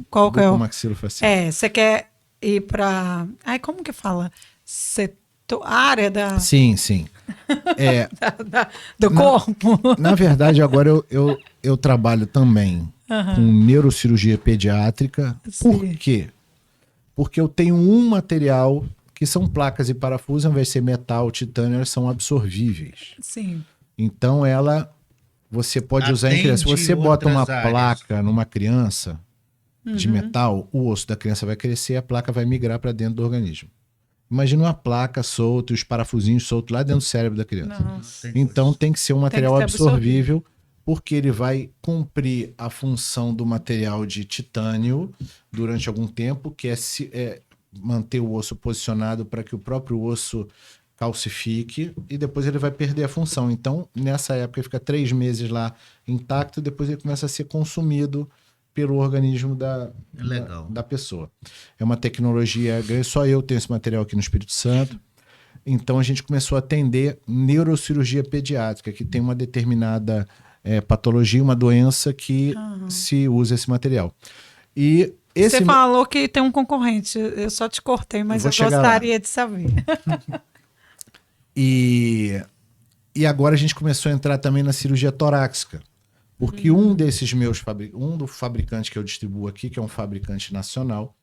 Qual que é o... Bucomaxilofacial. Você quer ir pra... Ai, como que fala? Área da, Sim, sim. É, do corpo? na verdade, agora eu trabalho também com neurocirurgia pediátrica. Por Sim. quê? Porque eu tenho um material que são placas e parafusos, ao invés de ser metal, titânio, elas são absorvíveis. Sim. Então você pode usar em Atende criança. Se você bota uma outras áreas. placa numa criança de metal, o osso da criança vai crescer, a placa vai migrar para dentro do organismo. Imagina uma placa solta e os parafusinhos soltos lá dentro do cérebro da criança. Nossa. Então tem que ser um material ser absorvível, porque ele vai cumprir a função do material de titânio durante algum tempo, que é manter o osso posicionado para que o próprio osso calcifique, e depois ele vai perder a função. Então, nessa época, ele fica 3 meses lá intacto, e depois ele começa a ser consumido pelo organismo Legal. da pessoa. É uma tecnologia grande, só eu tenho esse material aqui no Espírito Santo. Então a gente começou a atender neurocirurgia pediátrica, que tem uma determinada patologia, uma doença que se usa esse material. E Você falou que tem um concorrente. Eu só te cortei, mas Vou eu chegar gostaria de saber. E agora a gente começou a entrar também na cirurgia torácica. Porque um desses um do fabricante que eu distribuo aqui, que é um fabricante nacional,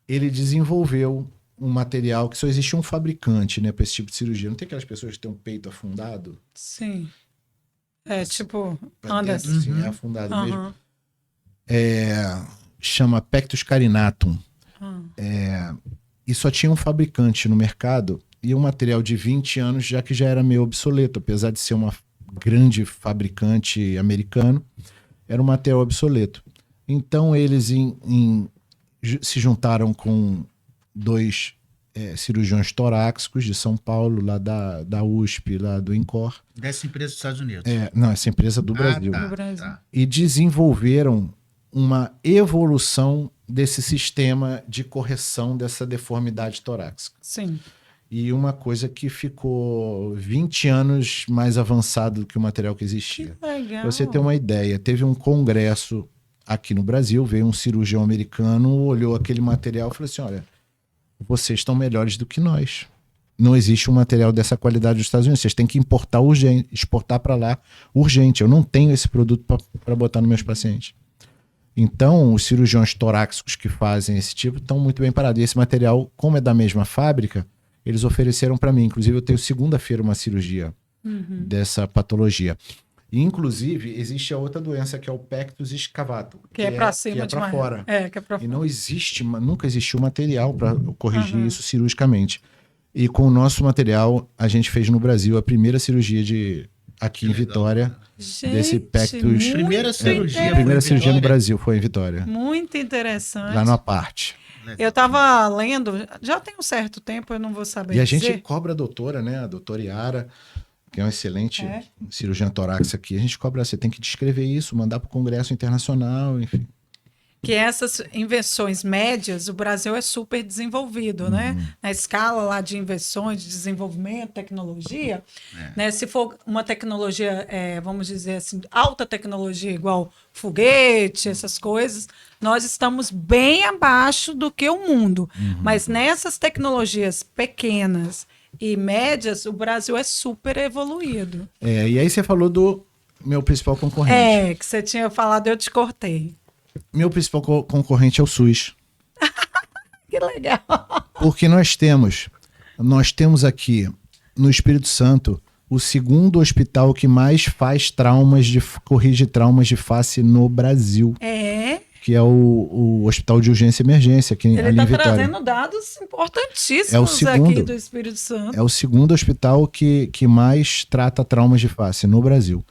ele desenvolveu um material que só existe um fabricante, né, para esse tipo de cirurgia. Não tem aquelas pessoas que têm um peito afundado? Sim. É tipo, Pra anda dentro, assim. assim, é afundado mesmo. Aham. Chama Pectus carinatum. Ah. E só tinha um fabricante no mercado e um material de 20 anos, já que já era meio obsoleto, apesar de ser uma grande fabricante americano, era um material obsoleto. Então eles se juntaram com 2 cirurgiões torácicos de São Paulo, lá da USP, lá do INCOR. Dessa empresa dos Estados Unidos. Não, essa empresa do Brasil. Tá, No Brasil. tá. E desenvolveram uma evolução desse sistema de correção dessa deformidade torácica. Sim. E uma coisa que ficou 20 anos mais avançado do que o material que existia. Legal. Pra você ter uma ideia, teve um congresso aqui no Brasil, veio um cirurgião americano, olhou aquele material e falou assim, olha, vocês estão melhores do que nós. Não existe um material dessa qualidade dos Estados Unidos. Vocês têm que importar urgente, exportar para lá urgente. Eu não tenho esse produto para botar nos meus pacientes. Então, os cirurgiões torácicos que fazem esse tipo estão muito bem parados. E esse material, como é da mesma fábrica, eles ofereceram para mim. Inclusive, eu tenho segunda-feira uma cirurgia dessa patologia. E, inclusive, existe a outra doença que é o pectus excavatum. Que é para cima que é demais. para fora. Que é pra E fora. não existe, nunca existiu material para corrigir isso cirurgicamente. E com o nosso material, a gente fez no Brasil a primeira cirurgia aqui em legal. Vitória, desse Gente, pectus. muito Primeira cirurgia. A primeira Foi em cirurgia no Vitória? Brasil foi em Vitória, Muito interessante. lá no Aparte. Eu estava lendo, já tem um certo tempo, eu não vou saber E a dizer. gente cobra a doutora, né? A doutora Yara, que é uma excelente É. cirurgiã torácica aqui. A gente cobra, você tem que descrever isso, mandar para o Congresso Internacional, enfim. Que essas invenções médias, o Brasil é super desenvolvido, né? Na escala lá de invenções, de desenvolvimento, tecnologia, né? Se for uma tecnologia, vamos dizer assim, alta tecnologia, igual foguete, essas coisas, nós estamos bem abaixo do que o mundo. Mas nessas tecnologias pequenas e médias, o Brasil é super evoluído. E aí você falou do meu principal concorrente. Que você tinha falado, eu te cortei. Meu principal concorrente é o SUS. Que legal. Porque nós temos aqui no Espírito Santo o segundo hospital que mais faz corrige traumas de face no Brasil, que é o Hospital de Urgência e Emergência aqui Ele ali está em Vitória. trazendo dados importantíssimos É o segundo. aqui do Espírito Santo. É o segundo hospital que mais trata traumas de face no Brasil.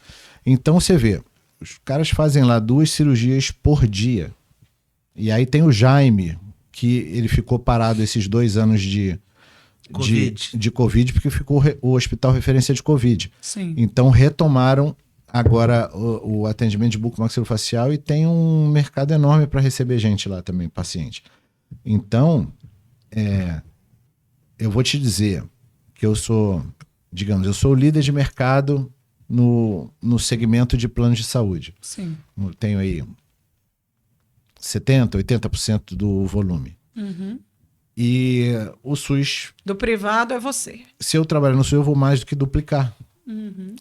Então você vê, os caras fazem lá 2 cirurgias por dia. E aí tem o Jaime, que ele ficou parado esses 2 anos de de Covid, porque ficou o hospital referência de Covid. Sim. Então retomaram agora o atendimento de bucomaxilofacial e tem um mercado enorme para receber gente lá também, paciente. Então, eu vou te dizer que eu sou o líder de mercado no segmento de planos de saúde. Sim. Eu tenho aí 70%, 80% do volume. Uhum. E o SUS... Do privado é você. Se eu trabalhar no SUS, eu vou mais do que duplicar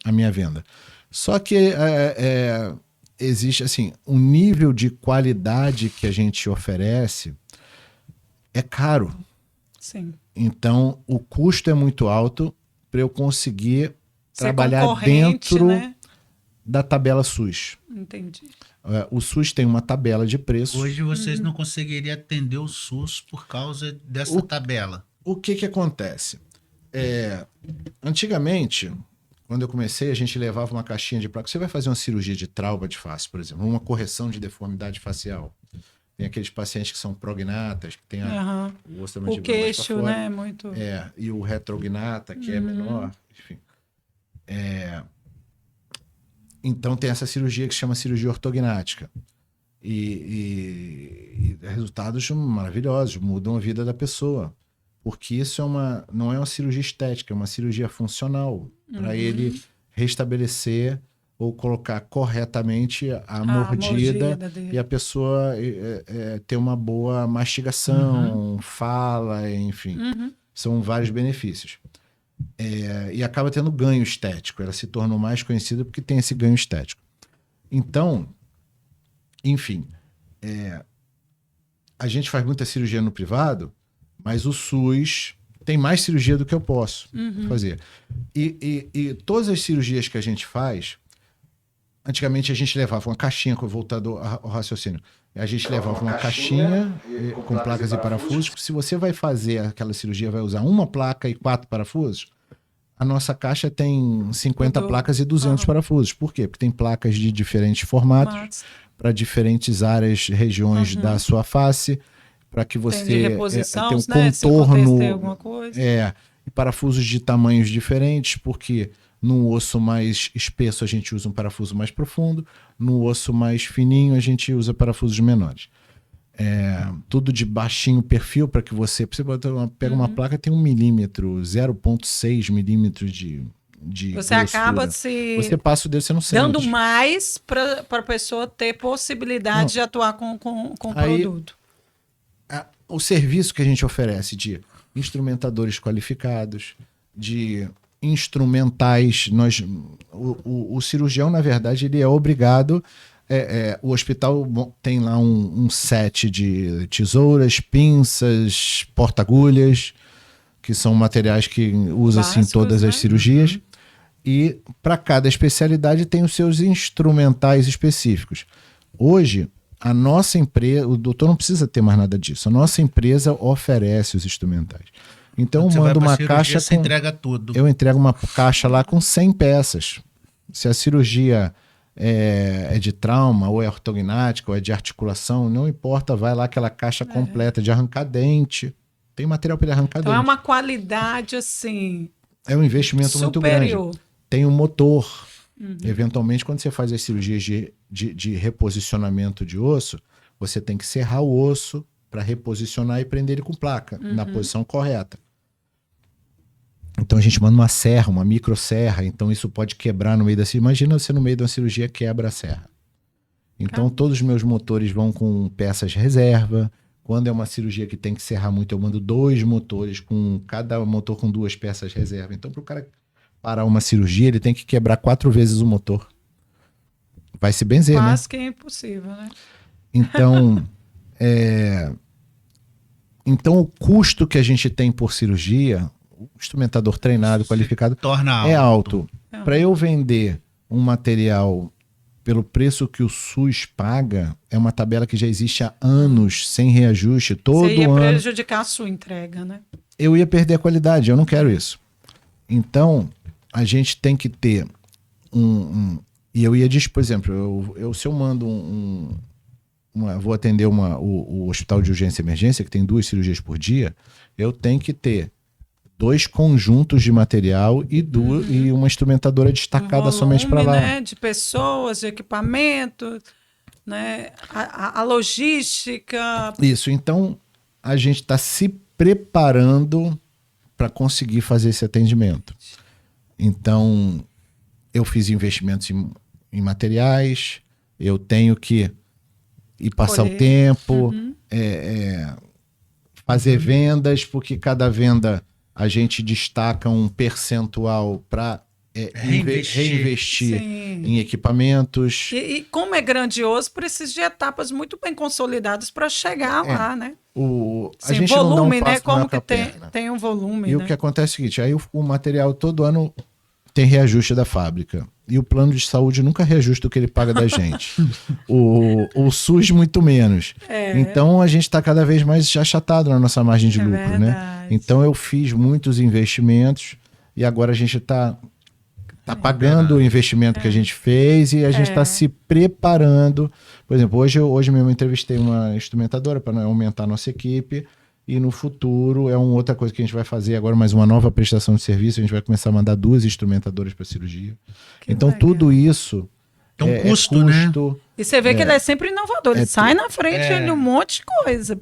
a minha venda. Só que existe, assim, um nível de qualidade que a gente oferece é caro. Sim. Então, o custo é muito alto para eu conseguir Ser trabalhar concorrente, dentro né? da tabela SUS. Entendi. O SUS tem uma tabela de preços. Hoje vocês não conseguiriam atender o SUS por causa dessa tabela. O que acontece? Antigamente, quando eu comecei, a gente levava uma caixinha de placa. Você vai fazer uma cirurgia de trauma de face, por exemplo, uma correção de deformidade facial. Tem aqueles pacientes que são prognatas, que tem o osso da mandíbula O queixo, mais pra fora. né? Muito. E o retrognata, que é menor. Enfim. Então tem essa cirurgia que se chama cirurgia ortognática. E resultados maravilhosos, mudam a vida da pessoa. Porque isso não é uma cirurgia estética, é uma cirurgia funcional. Para ele restabelecer ou colocar corretamente a mordida dele. e a pessoa ter uma boa mastigação, fala, enfim. São vários benefícios. E acaba tendo ganho estético. Ela se tornou mais conhecida porque tem esse ganho estético. Então, enfim, a gente faz muita cirurgia no privado, mas o SUS tem mais cirurgia do que eu posso fazer. E todas as cirurgias que a gente faz, antigamente a gente levava uma caixinha, voltado ao raciocínio, a gente levava uma caixinha com placas e parafusos. Se você vai fazer aquela cirurgia, vai usar uma placa e 4 parafusos, a nossa caixa tem 50 placas e 200 parafusos. Por quê? Porque tem placas de diferentes formatos para diferentes áreas, regiões da sua face, para que você tenha um contorno, se acontecer alguma coisa. E parafusos de tamanhos diferentes, porque no osso mais espesso a gente usa um parafuso mais profundo, no osso mais fininho a gente usa parafusos menores. Tudo de baixinho perfil para que você pega uma placa, tem 1 milímetro, 0,6 milímetros de você acaba você passa o dedo, você não sente. Dando mais para a pessoa ter possibilidade de atuar com o produto. O serviço que a gente oferece de instrumentadores qualificados, de instrumentais, o cirurgião, na verdade, ele é obrigado. O hospital tem lá um set de tesouras, pinças, porta-agulhas, que são materiais que usa-se em todas as cirurgias. E para cada especialidade tem os seus instrumentais específicos. Hoje, a nossa empresa, o doutor não precisa ter mais nada disso. A nossa empresa oferece os instrumentais. Então, eu mando uma caixa. Você entrega tudo. Eu entrego uma caixa lá com 100 peças. Se a cirurgia é de trauma, ou é ortognática, ou é de articulação, não importa, vai lá aquela caixa completa de arrancar dente. Tem material para ele arrancar dente. Então é uma qualidade assim. É um investimento superior. muito grande. Tem um motor. Eventualmente, quando você faz as cirurgias de reposicionamento de osso, você tem que serrar o osso para reposicionar e prender ele com placa na posição correta. Então a gente manda uma serra, uma microserra, então isso pode quebrar no meio da cirurgia. Imagina você no meio de uma cirurgia quebra a serra. Então todos os meus motores vão com peças reserva. Quando é uma cirurgia que tem que serrar muito, eu mando 2 motores, cada motor com 2 peças reserva. Então para o cara parar uma cirurgia, ele tem que quebrar 4 vezes o motor. Vai se benzer, né? Quase que é impossível, né? Então, então o custo que a gente tem por cirurgia, o instrumentador treinado, qualificado, torna é alto. Para eu vender um material pelo preço que o SUS paga, é uma tabela que já existe há anos, sem reajuste, todo ano. Você ia prejudicar a sua entrega, né? Eu ia perder a qualidade, eu não quero isso. Então, a gente tem que ter e eu ia dizer, por exemplo, se eu mando vou atender o hospital de urgência e emergência, que tem 2 cirurgias por dia, eu tenho que ter 2 conjuntos de material e uma instrumentadora destacada somente para lá. Né, de pessoas, de equipamentos, né, a logística. Isso, então a gente está se preparando para conseguir fazer esse atendimento. Então, eu fiz investimentos em materiais, eu tenho que ir passar o tempo, fazer vendas, porque cada venda a gente destaca um percentual para reinvestir em equipamentos. E como é grandioso, precisa de etapas muito bem consolidadas para chegar lá, né? A gente volume, não dá um né? passo Como maior que que a perna. tem um volume, E né? o que acontece é o seguinte, aí o material todo ano tem reajuste da fábrica. E o plano de saúde nunca reajusta o que ele paga da gente. o SUS muito menos. Então a gente está cada vez mais achatado na nossa margem de lucro, verdade. né? Então eu fiz muitos investimentos e agora a gente está pagando o investimento que a gente fez e a gente está se preparando. Por exemplo, hoje mesmo eu entrevistei uma instrumentadora para aumentar a nossa equipe. E no futuro é uma outra coisa que a gente vai fazer agora, mais uma nova prestação de serviço. A gente vai começar a mandar 2 instrumentadoras para cirurgia. Então legal. tudo isso Então, custo, né? E você vê que ele é sempre inovador. Ele sai na frente de um monte de coisa.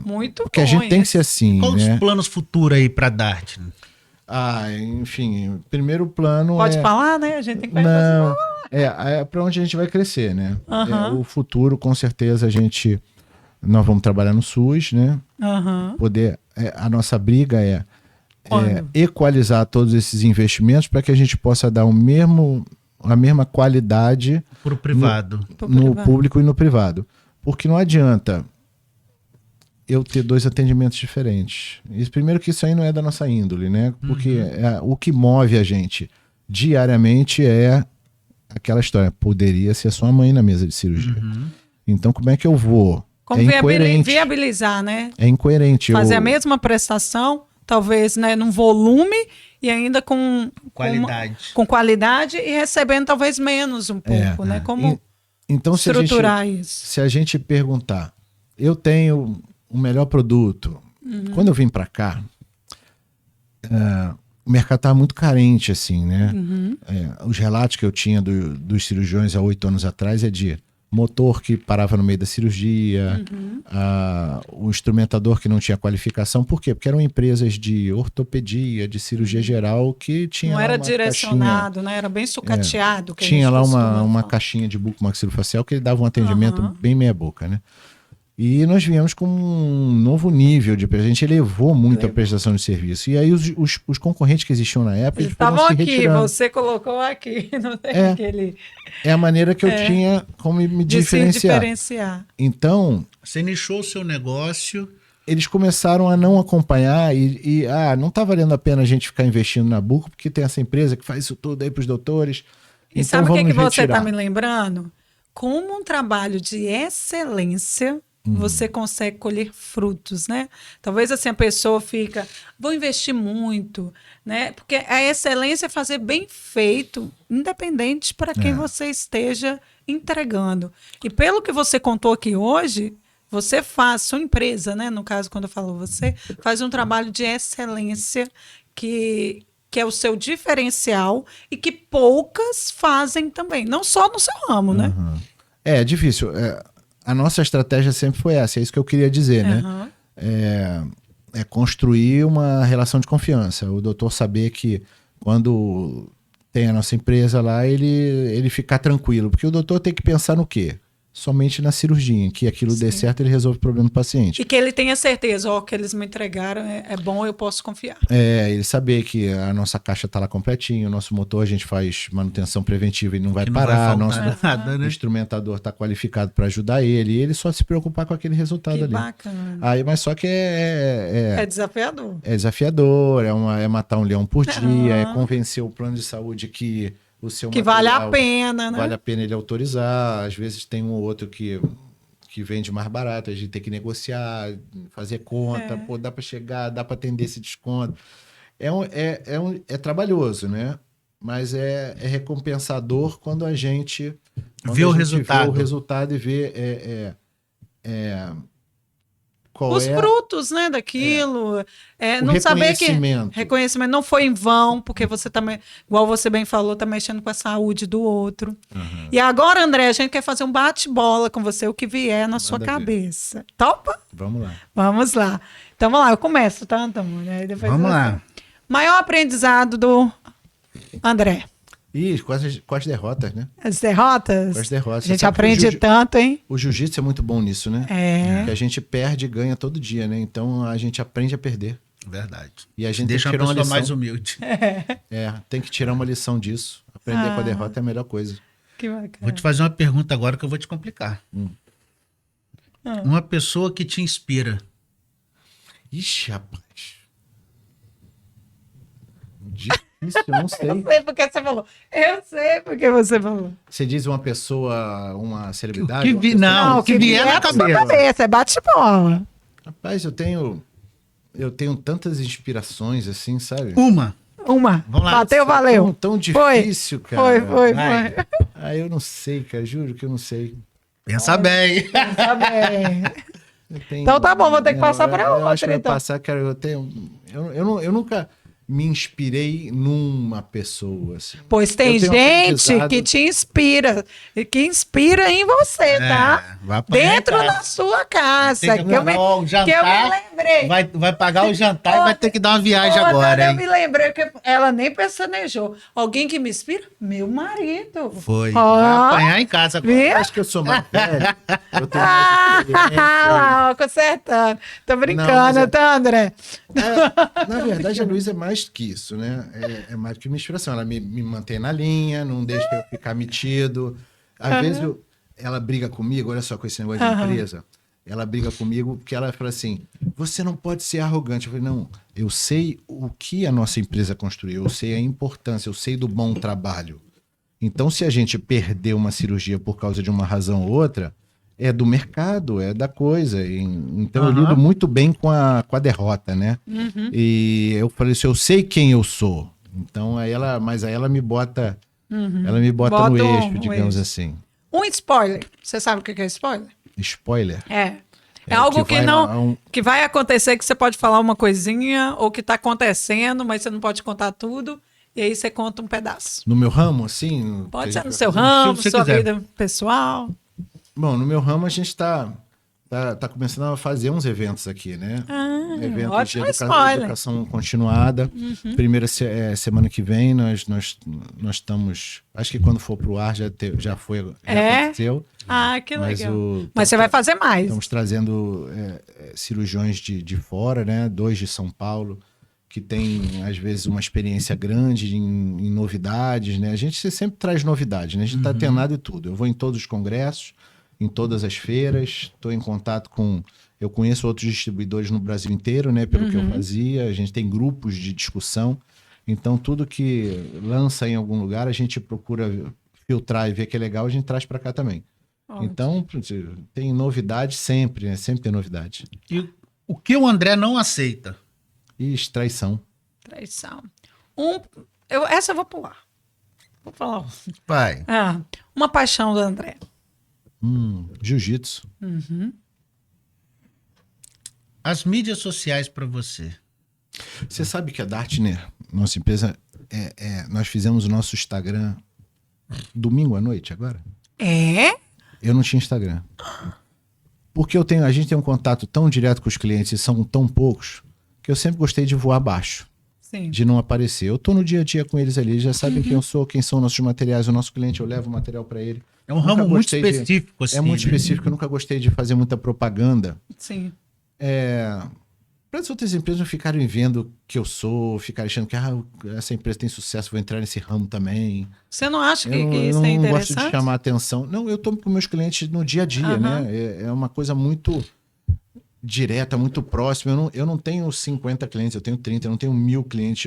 Muito Porque a gente tem que ser assim, Quais né? os planos futuros aí para Dart? Enfim, o primeiro plano Pode falar, né? A gente tem que Não, para onde a gente vai crescer, né? O futuro, com certeza, nós vamos trabalhar no SUS, né? A nossa briga é equalizar todos esses investimentos para que a gente possa dar a mesma qualidade Para o privado. no público e no privado. Porque não adianta eu ter 2 atendimentos diferentes. Primeiro que isso aí não é da nossa índole, né? Porque o que move a gente diariamente é aquela história. Poderia ser sua mãe na mesa de cirurgia. Então, como é que eu vou? Como incoerente. viabilizar, né? É incoerente. Fazer a mesma prestação, talvez, né, num volume e ainda com qualidade e recebendo talvez menos um pouco, né? Como então, estruturar isso? Se a gente perguntar, eu tenho o melhor produto. Quando eu vim para cá, o mercado estava muito carente, assim, né? Os relatos que eu tinha dos cirurgiões há 8 anos atrás é de motor que parava no meio da cirurgia, o instrumentador que não tinha qualificação. Por quê? Porque eram empresas de ortopedia, de cirurgia geral, que tinha não era uma direcionado, caixinha, né? Era bem sucateado. Que tinha lá uma falar. caixinha de bucomaxilofacial que ele dava um atendimento bem meia boca, né? E nós viemos com um novo nível de prestação. A gente elevou muito a prestação de serviço. E aí os concorrentes que existiam na época, eles estavam se aqui, retirando. você colocou aqui. Não tem aquele... É a maneira que eu tinha como me de diferenciar. se diferenciar. Então, você nichou o seu negócio. Eles começaram a não acompanhar não está valendo a pena a gente ficar investindo na Buco, porque tem essa empresa que faz isso tudo aí para os doutores. E então, sabe o que você retirar. está me lembrando? Como um trabalho de excelência, você consegue colher frutos, né? Talvez assim a pessoa fica, vou investir muito, né? Porque a excelência é fazer bem feito, independente para quem você esteja entregando. E pelo que você contou aqui hoje, você faz, sua empresa, né? No caso, quando eu falo você, faz um trabalho de excelência que é o seu diferencial e que poucas fazem também, não só no seu ramo, né? É difícil. A nossa estratégia sempre foi essa, é isso que eu queria dizer, né? É construir uma relação de confiança. O doutor saber que quando tem a nossa empresa lá, ele ficar tranquilo. Porque o doutor tem que pensar no quê? Somente na cirurgia, que aquilo dê certo, ele resolve o problema do paciente. E que ele tenha certeza, que eles me entregaram, é bom, eu posso confiar. Ele saber que a nossa caixa está lá completinho, o nosso motor a gente faz manutenção preventiva e não vai parar, nosso nada, né? instrumentador está qualificado para ajudar ele, e ele só se preocupar com aquele resultado Que ali. bacana. Aí, mas só que É desafiador. É desafiador, é matar um leão por dia, é convencer o plano de saúde que o seu que material vale a pena, né? Vale a pena ele autorizar. Às vezes tem um ou outro que vende mais barato, a gente tem que negociar, fazer conta, dá para chegar, dá para atender esse desconto. É trabalhoso, né? Mas é recompensador quando a gente vê o resultado e vê qual os é frutos, né, daquilo. o Não saber que reconhecimento. reconhecimento não foi em vão, porque você também, igual você bem falou, tá mexendo com a saúde do outro. E agora, André, a gente quer fazer um bate-bola com você, o que vier na sua Manda ver. cabeça. Topa? Vamos lá. Vamos lá. Então, vamos lá, eu começo, tá, Antônio? Aí depois Vamos você. lá. Maior aprendizado do André. Ih, com as derrotas, né? As derrotas? Com as derrotas. A gente Você sabe que aprende tanto, hein? O jiu-jitsu é muito bom nisso, né? É. Que a gente perde e ganha todo dia, né? Então a gente aprende a perder. Verdade. E a gente Deixa tem que uma tirar uma pessoa lição. mais humilde. Tem que tirar uma lição disso. Aprender com a derrota é a melhor coisa. Que bacana. Vou te fazer uma pergunta agora que eu vou te complicar. Uma pessoa que te inspira. Ixi, rapaz. Difícil, eu não sei. Eu sei porque você falou. Eu sei porque você falou. Você diz uma pessoa, uma celebridade? Que uma vi- pessoa- não, o que vier na sua cabeça. É bate-bola. Rapaz, eu tenho tantas inspirações assim, sabe? Uma. Uma. Vamos lá. Bateu, valeu. Tão difícil, cara. Foi. Vai. Eu não sei, cara. Juro que eu não sei. Pensa bem. Tá bem. Eu tenho- Então tá bom, vou ter que passar pra eu outra, acho que vai então. passar, cara. Eu nunca me inspirei numa pessoa, assim. Pois tem Eu tenho gente aprendizado. que te inspira, e que inspira em você, tá? vai apanhar Dentro em casa. da sua casa. Tem que Que eu me, pagar o jantar. que eu me lembrei. Vai pagar o jantar e vai ter que dar uma viagem Ô, agora, Dani, eu hein? me lembrei que ela nem pestanejou. Alguém que me inspira? Meu marido. Foi. Ó. Vai apanhar em casa agora. Viu? Eu acho que eu sou mais velho. Eu tenho Ah, mais experiência. lá, ó, consertando. Tô brincando, Não, mas é- tá, André? Na verdade, a Luísa é mais que isso, né? É mais que uma inspiração. Ela me mantém na linha, não deixa eu ficar metido. Às vezes ela briga comigo, olha só com esse negócio de empresa. Ela briga comigo porque ela fala assim: você não pode ser arrogante. Eu falei, não, eu sei o que a nossa empresa construiu, eu sei a importância, eu sei do bom trabalho. Então, se a gente perder uma cirurgia por causa de uma razão ou outra, é do mercado, é da coisa. Então, eu lido muito bem com a derrota, né? E eu falei assim, eu sei quem eu sou. Então, aí ela me bota, ela me bota no Bota eixo, um digamos eixo. assim. Um spoiler. Você sabe o que é spoiler? Spoiler. É. É É, algo que que vai não a um- que vai acontecer, que você pode falar uma coisinha ou que tá acontecendo, mas você não pode contar tudo. E aí você conta um pedaço. No meu ramo, assim... que Pode a ser gente no vai seu fazer? ramo, que você sua quiser. vida pessoal. Bom, no meu ramo a gente tá começando a fazer uns eventos aqui, né? Eventos ótimo de spoiler. educação continuada. Primeira semana que vem nós estamos... Acho que quando for pro ar já aconteceu. Ah, que Mas legal. o- Mas você vai fazer mais. Estamos trazendo cirurgiões de fora, né? 2 de São Paulo, que tem, às vezes, uma experiência grande em novidades, né? A gente sempre traz novidades, né? A gente está antenado em tudo. Eu vou em todos os congressos, em todas as feiras, estou em contato com... Eu conheço outros distribuidores no Brasil inteiro, né? Pelo que eu fazia. A gente tem grupos de discussão. Então, tudo que lança em algum lugar, a gente procura filtrar e ver que é legal, a gente traz para cá também. Ótimo. Então, tem novidade sempre, né? Sempre tem novidade. E o que o André não aceita? E traição. Traição. Essa eu vou pular. Vou falar. Vai. Uma paixão do André. Jiu-jitsu. As mídias sociais para você. Você sabe que a Dartner, nossa empresa, nós fizemos o nosso Instagram domingo à noite agora? É? Eu não tinha Instagram. Porque a gente tem um contato tão direto com os clientes e são tão poucos, que eu sempre gostei de voar baixo, Sim. de não aparecer. Eu tô no dia a dia com eles ali, eles já sabem quem eu sou, quem são nossos materiais, o nosso cliente, eu levo o material para ele. É um Nunca ramo muito gostei de- específico, assim. É muito né? específico, eu nunca gostei de fazer muita propaganda. Sim. Para as outras empresas não ficarem vendo que eu sou, ficarem achando que essa empresa tem sucesso, vou entrar nesse ramo também. Você não acha que Eu isso não é gosto de interessante? chamar atenção. Não, eu estou com meus clientes no dia a dia, né? É uma coisa muito direta, muito próxima. Eu não tenho 50 clientes, eu tenho 30, eu não tenho 1000 clientes,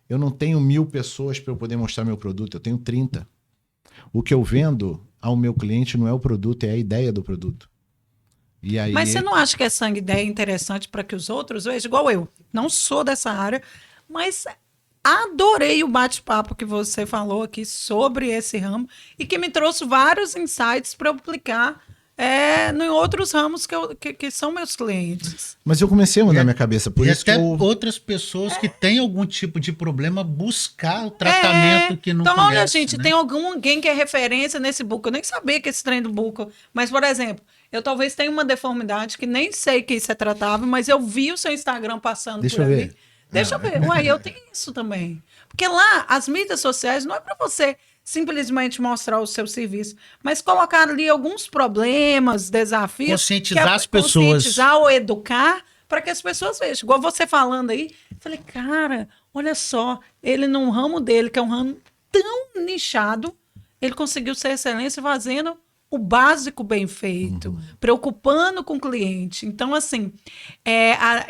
eu não tenho 1000 pessoas para eu poder mostrar meu produto, eu tenho 30. O que eu vendo ao meu cliente não é o produto, é a ideia do produto. E aí, Mas você não acha que essa ideia é interessante para que os outros vejam? Igual eu. Não sou dessa área, mas adorei o bate-papo que você falou aqui sobre esse ramo e que me trouxe vários insights para eu aplicar em outros ramos que são meus clientes. Mas eu comecei a mudar minha cabeça, por e isso que até eu... outras pessoas que têm algum tipo de problema buscar o tratamento que não Então, conhece, olha, gente, né? tem alguém que é referência nesse buco. Eu nem sabia que esse trem do buco. Mas, por exemplo, eu talvez tenha uma deformidade que nem sei que isso é tratável, mas eu vi o seu Instagram passando Deixa por eu ali. ver. Deixa eu ver. Uai, eu tenho isso também. Porque lá, as mídias sociais não é para você simplesmente mostrar o seu serviço, mas colocar ali alguns problemas, desafios. Conscientizar as pessoas. Conscientizar ou educar para que as pessoas vejam. Igual você falando aí, eu falei, cara, olha só, ele num ramo dele, que é um ramo tão nichado, ele conseguiu ser excelência fazendo o básico bem feito, preocupando com o cliente. Então, assim,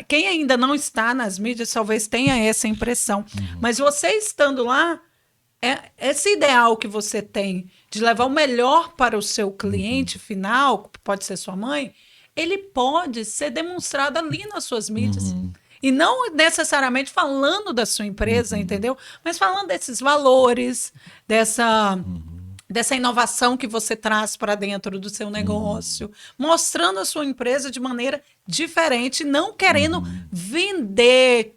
quem ainda não está nas mídias talvez tenha essa impressão. Mas você estando lá, esse ideal que você tem de levar o melhor para o seu cliente final, que pode ser sua mãe, ele pode ser demonstrado ali nas suas mídias. E não necessariamente falando da sua empresa, entendeu? Mas falando desses valores, dessa inovação que você traz para dentro do seu negócio, mostrando a sua empresa de maneira diferente, não querendo vender,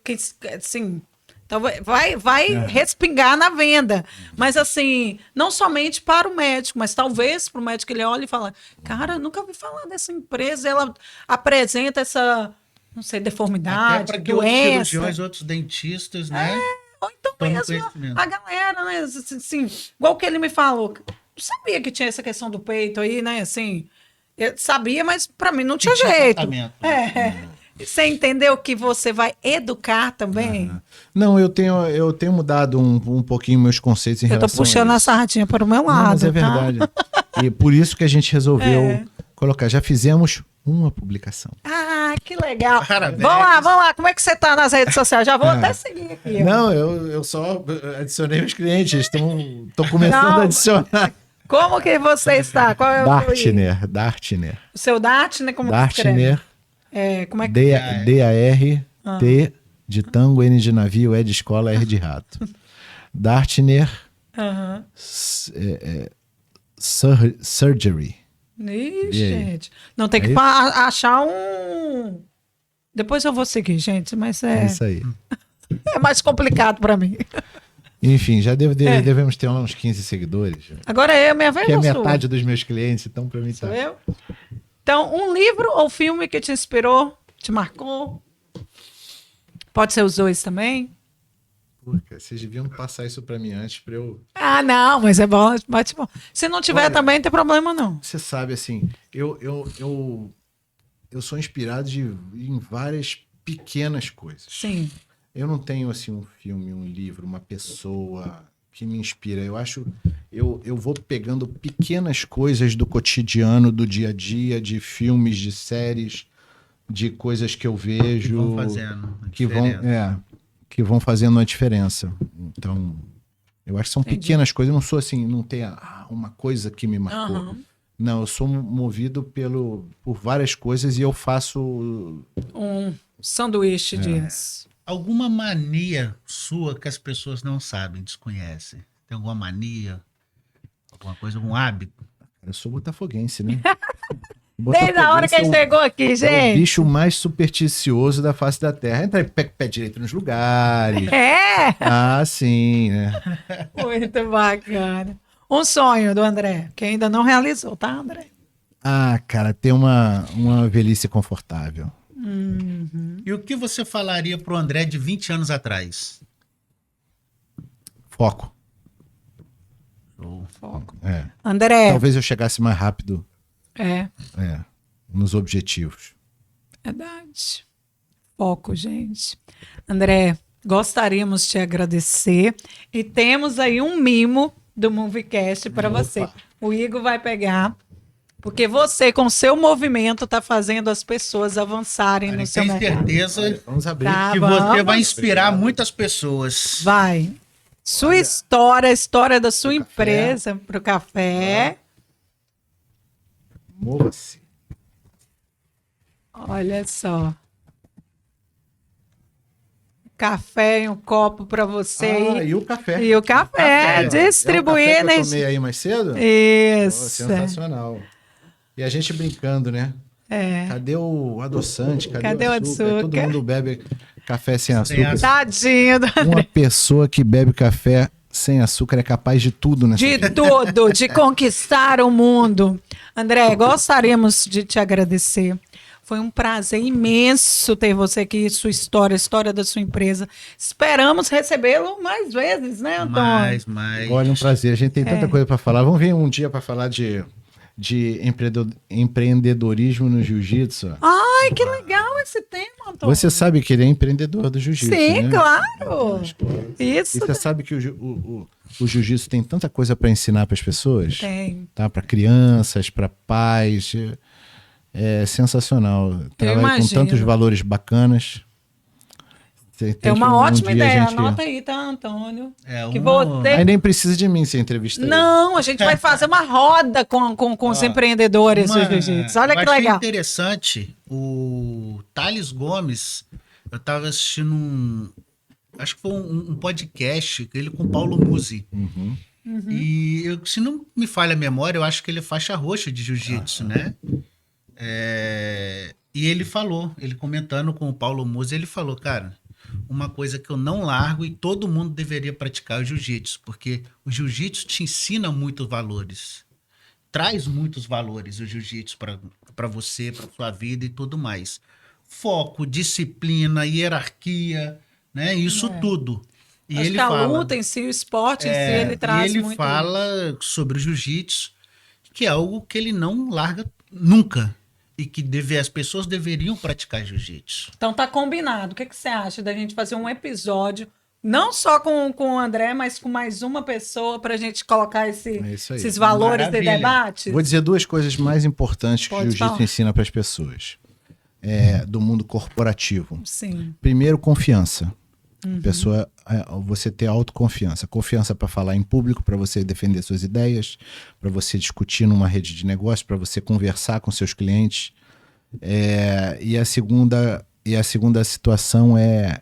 assim, então vai respingar na venda. Mas assim, não somente para o médico, mas talvez para o médico ele olhe e fala, cara, eu nunca ouvi falar dessa empresa, ela apresenta essa, não sei, deformidade, Até para que outros doença. cirurgiões, outros dentistas, né? Ou então Toma mesmo conhecimento. a galera, né? Assim, igual que ele me falou. Não sabia que tinha essa questão do peito aí, né? Assim, eu sabia, mas para mim não tinha tinha jeito. tratamento. Você entendeu que você vai educar também? Não, eu tenho mudado um pouquinho meus conceitos em Eu tô relação puxando a a isso. sardinha para o meu Não, lado. mas é tá? verdade. E por isso que a gente resolveu colocar. Já fizemos uma publicação. Ah, que legal. Parabéns. Vamos lá. Como é que você tá nas redes sociais? Já vou até seguir aqui. ó. Não, eu só adicionei os clientes. Estão começando Não. a adicionar. Como que você está? Qual é o seu Dartner. O seu Dartner, como que Dartner. escreve? Como é que D-A-R-T de tango, N de navio, E de escola, R de rato. Dartner Aham. Surgery. Ih, E aí? gente. Não tem É que isso? achar um. Depois eu vou seguir, gente, mas É isso aí. é mais complicado para mim. Enfim, já devemos ter lá uns 15 seguidores. Agora é minha vez Que é ou sua? metade dos meus clientes, então pra mim tá. Sou eu? Então, um livro ou filme que te inspirou, te marcou? Pode ser os dois também? Pô, cara, vocês deviam passar isso pra mim antes pra eu... Ah, não, mas é bom, bate bom. Se não tiver Olha, também, não tem problema não. Você sabe, assim, eu sou inspirado em várias pequenas coisas. Sim. Eu não tenho, assim, um filme, um livro, uma pessoa que me inspira. Eu vou pegando pequenas coisas do cotidiano, do dia a dia, de filmes, de séries, de coisas que eu vejo. Vão fazendo a que vão, diferença. que vão fazendo a diferença. Então, eu acho que são Entendi. pequenas coisas. Eu não sou assim, não tem uma coisa que me marcou. Aham. Não, eu sou movido por várias coisas e eu faço... Um sanduíche disso. Alguma mania sua que as pessoas não sabem, desconhecem? Tem alguma mania? Alguma coisa, algum hábito? Eu sou botafoguense, né? Desde a hora que ele chegou aqui, É o gente. bicho mais supersticioso da face da Terra. Entra e pega o pé direito nos lugares. É! Ah, sim, né? Muito bacana. Um sonho do André, que ainda não realizou, tá, André? Ah, cara, ter uma velhice confortável. E o que você falaria pro André de 20 anos atrás? Foco. Foco. É. André, Talvez eu chegasse mais rápido é nos objetivos. verdade. Foco, gente. André, gostaríamos de te agradecer e temos aí um mimo do Moviecast para você. O Igor vai pegar, porque você, com seu movimento, está fazendo as pessoas avançarem no seu Tenho mercado. certeza Vamos abrir. Tá. que vamos. você vai inspirar muitas pessoas. Vai. Sua história, a história da sua Pro empresa para o café. Mova-se. Olha só. Café em um copo para você. Ah, e o café. E o café, Aí, ó. distribuir É o café que eu energia. tomei aí mais cedo? Pô, Isso. sensacional. E a gente brincando, né? É. Cadê o adoçante? Cadê o açúcar? Todo mundo bebe café sem açúcar. Tadinho. Uma pessoa que bebe café sem açúcar é capaz de tudo nessa De vida. tudo, de conquistar o mundo. André, gostaríamos de te agradecer. Foi um prazer imenso ter você aqui, sua história, a história da sua empresa. Esperamos recebê-lo mais vezes, né, Antônio? Mais. Olha, um prazer. A gente tem É. tanta coisa para falar. Vamos vir um dia para falar de empreendedorismo no jiu-jitsu. Ai, que legal esse tema, Antônio. Você sabe que ele é empreendedor do jiu-jitsu, Sim, né? claro. E Isso você sabe que o jiu-jitsu tem tanta coisa para ensinar para as pessoas? tem. Tá? Para crianças, para pais. É sensacional. Trabalha com imagino. tantos valores bacanas. Tem É uma que ótima dia a ideia. gente- Anota aí, tá, Antônio? É Que uma- você... Aí nem precisa de mim ser entrevista. Não, a gente vai fazer uma roda com os empreendedores do jiu-jitsu. Olha eu que achei legal. interessante o Thales Gomes. Eu estava assistindo acho que foi um podcast, ele com o Paulo Musi. Uhum. E se não me falha a memória, eu acho que ele é faixa roxa de jiu-jitsu, né? E ele comentando com o Paulo Musi, ele falou, cara, uma coisa que eu não largo e todo mundo deveria praticar é o jiu-jitsu, porque o jiu-jitsu te ensina muitos valores. Traz muitos valores o jiu-jitsu para você, para sua vida e tudo mais. Foco, disciplina, hierarquia, né? Isso tudo. E Acho ele que a fala, luta em si, o esporte em si, ele e traz ele muito. fala sobre o jiu-jitsu, que é algo que ele não larga nunca. E que as pessoas deveriam praticar jiu-jitsu. Então tá combinado. O que você acha da gente fazer um episódio, não só com o André, mas com mais uma pessoa para a gente colocar É isso aí. esses valores de Maravilha. debate? Vou dizer duas coisas mais importantes que o Pode jiu-jitsu falar. ensina para as pessoas. Do mundo corporativo. Sim. Primeiro, confiança. Pessoa, você ter autoconfiança. Confiança para falar em público, para você defender suas ideias, para você discutir numa rede de negócio, para você conversar com seus clientes. E a segunda situação é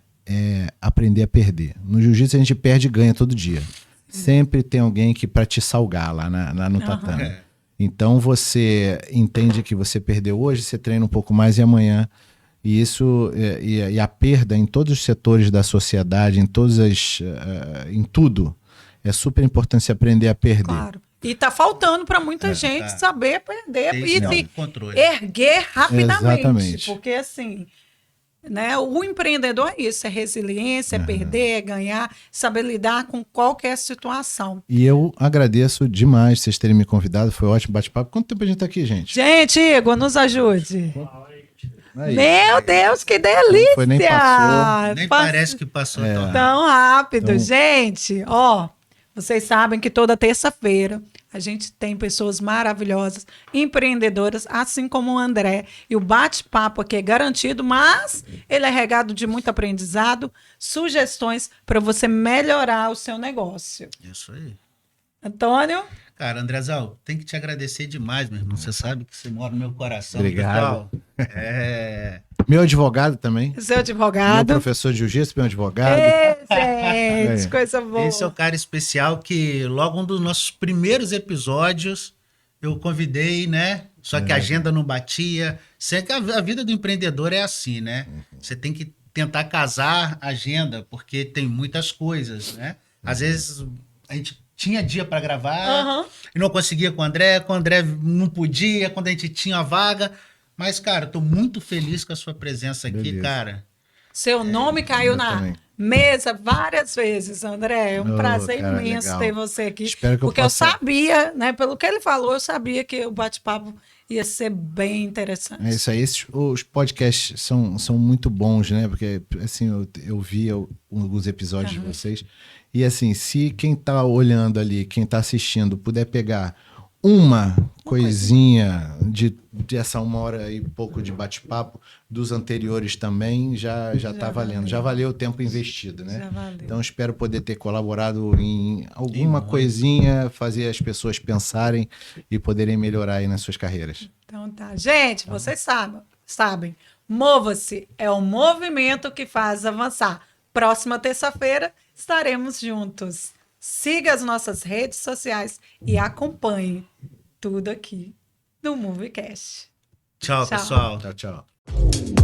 aprender a perder. No jiu-jitsu a gente perde e ganha todo dia. Sempre tem alguém que para te salgar lá no tatame. Então você entende que você perdeu hoje, você treina um pouco mais e amanhã. E isso e a perda em todos os setores da sociedade, em tudo, é super importante se aprender a perder. Claro. E tá faltando para muita gente tá. saber perder Tem e esse se controle. erguer rapidamente. Exatamente. Porque assim, né, o empreendedor é isso, é resiliência, é perder, é ganhar, saber lidar com qualquer situação. E eu agradeço demais vocês terem me convidado, foi um ótimo bate-papo. Quanto tempo a gente tá aqui, gente? Gente, Igor, nos ajude. Aí. Meu Deus, que delícia! foi, nem passou. Nem Passa- parece que passou tão rápido. tão rápido. Então- Gente, ó, vocês sabem que toda terça-feira a gente tem pessoas maravilhosas, empreendedoras, assim como o André. E o bate-papo aqui é garantido, mas ele é regado de muito aprendizado, sugestões para você melhorar o seu negócio. Isso aí. Antônio, Cara, Andrezão, tem que te agradecer demais, meu irmão. Você sabe que você mora no meu coração. Obrigado. Pessoal. Meu advogado também. seu Meu advogado. professor de jiu-jitsu, meu advogado. Gente, É. coisa boa. Esse é o cara especial que logo um dos nossos primeiros episódios eu convidei, né? Só que a agenda não batia. Sei que a vida do empreendedor é assim, né? Você tem que tentar casar a agenda, porque tem muitas coisas, né? Às vezes a gente tinha dia para gravar Aham. e não conseguia com o André não podia, quando a gente tinha a vaga. Mas, cara, tô muito feliz com a sua presença aqui, Beleza. cara. Seu nome caiu eu na também. mesa várias vezes, André. É um Oh, prazer cara, imenso legal. ter você aqui. Espero que eu porque possa- eu sabia, né? Pelo que ele falou, eu sabia que o bate-papo ia ser bem interessante. É isso aí. Os podcasts são muito bons, né? Porque, assim, eu vi alguns episódios de vocês. E, assim, se quem tá olhando ali, quem tá assistindo, puder pegar uma coisinha dessa 1 hora e pouco de bate-papo dos anteriores também, já tá valendo. Já valeu o tempo investido, né? Já valeu. Então, espero poder ter colaborado em alguma coisinha, fazer as pessoas pensarem e poderem melhorar aí nas suas carreiras. Então tá. Gente, vocês sabem. Mova-se é o movimento que faz avançar. Próxima terça-feira estaremos juntos. Siga as nossas redes sociais e acompanhe tudo aqui. do Movecast. Tchau, Tchau. pessoal. Tchau, tchau.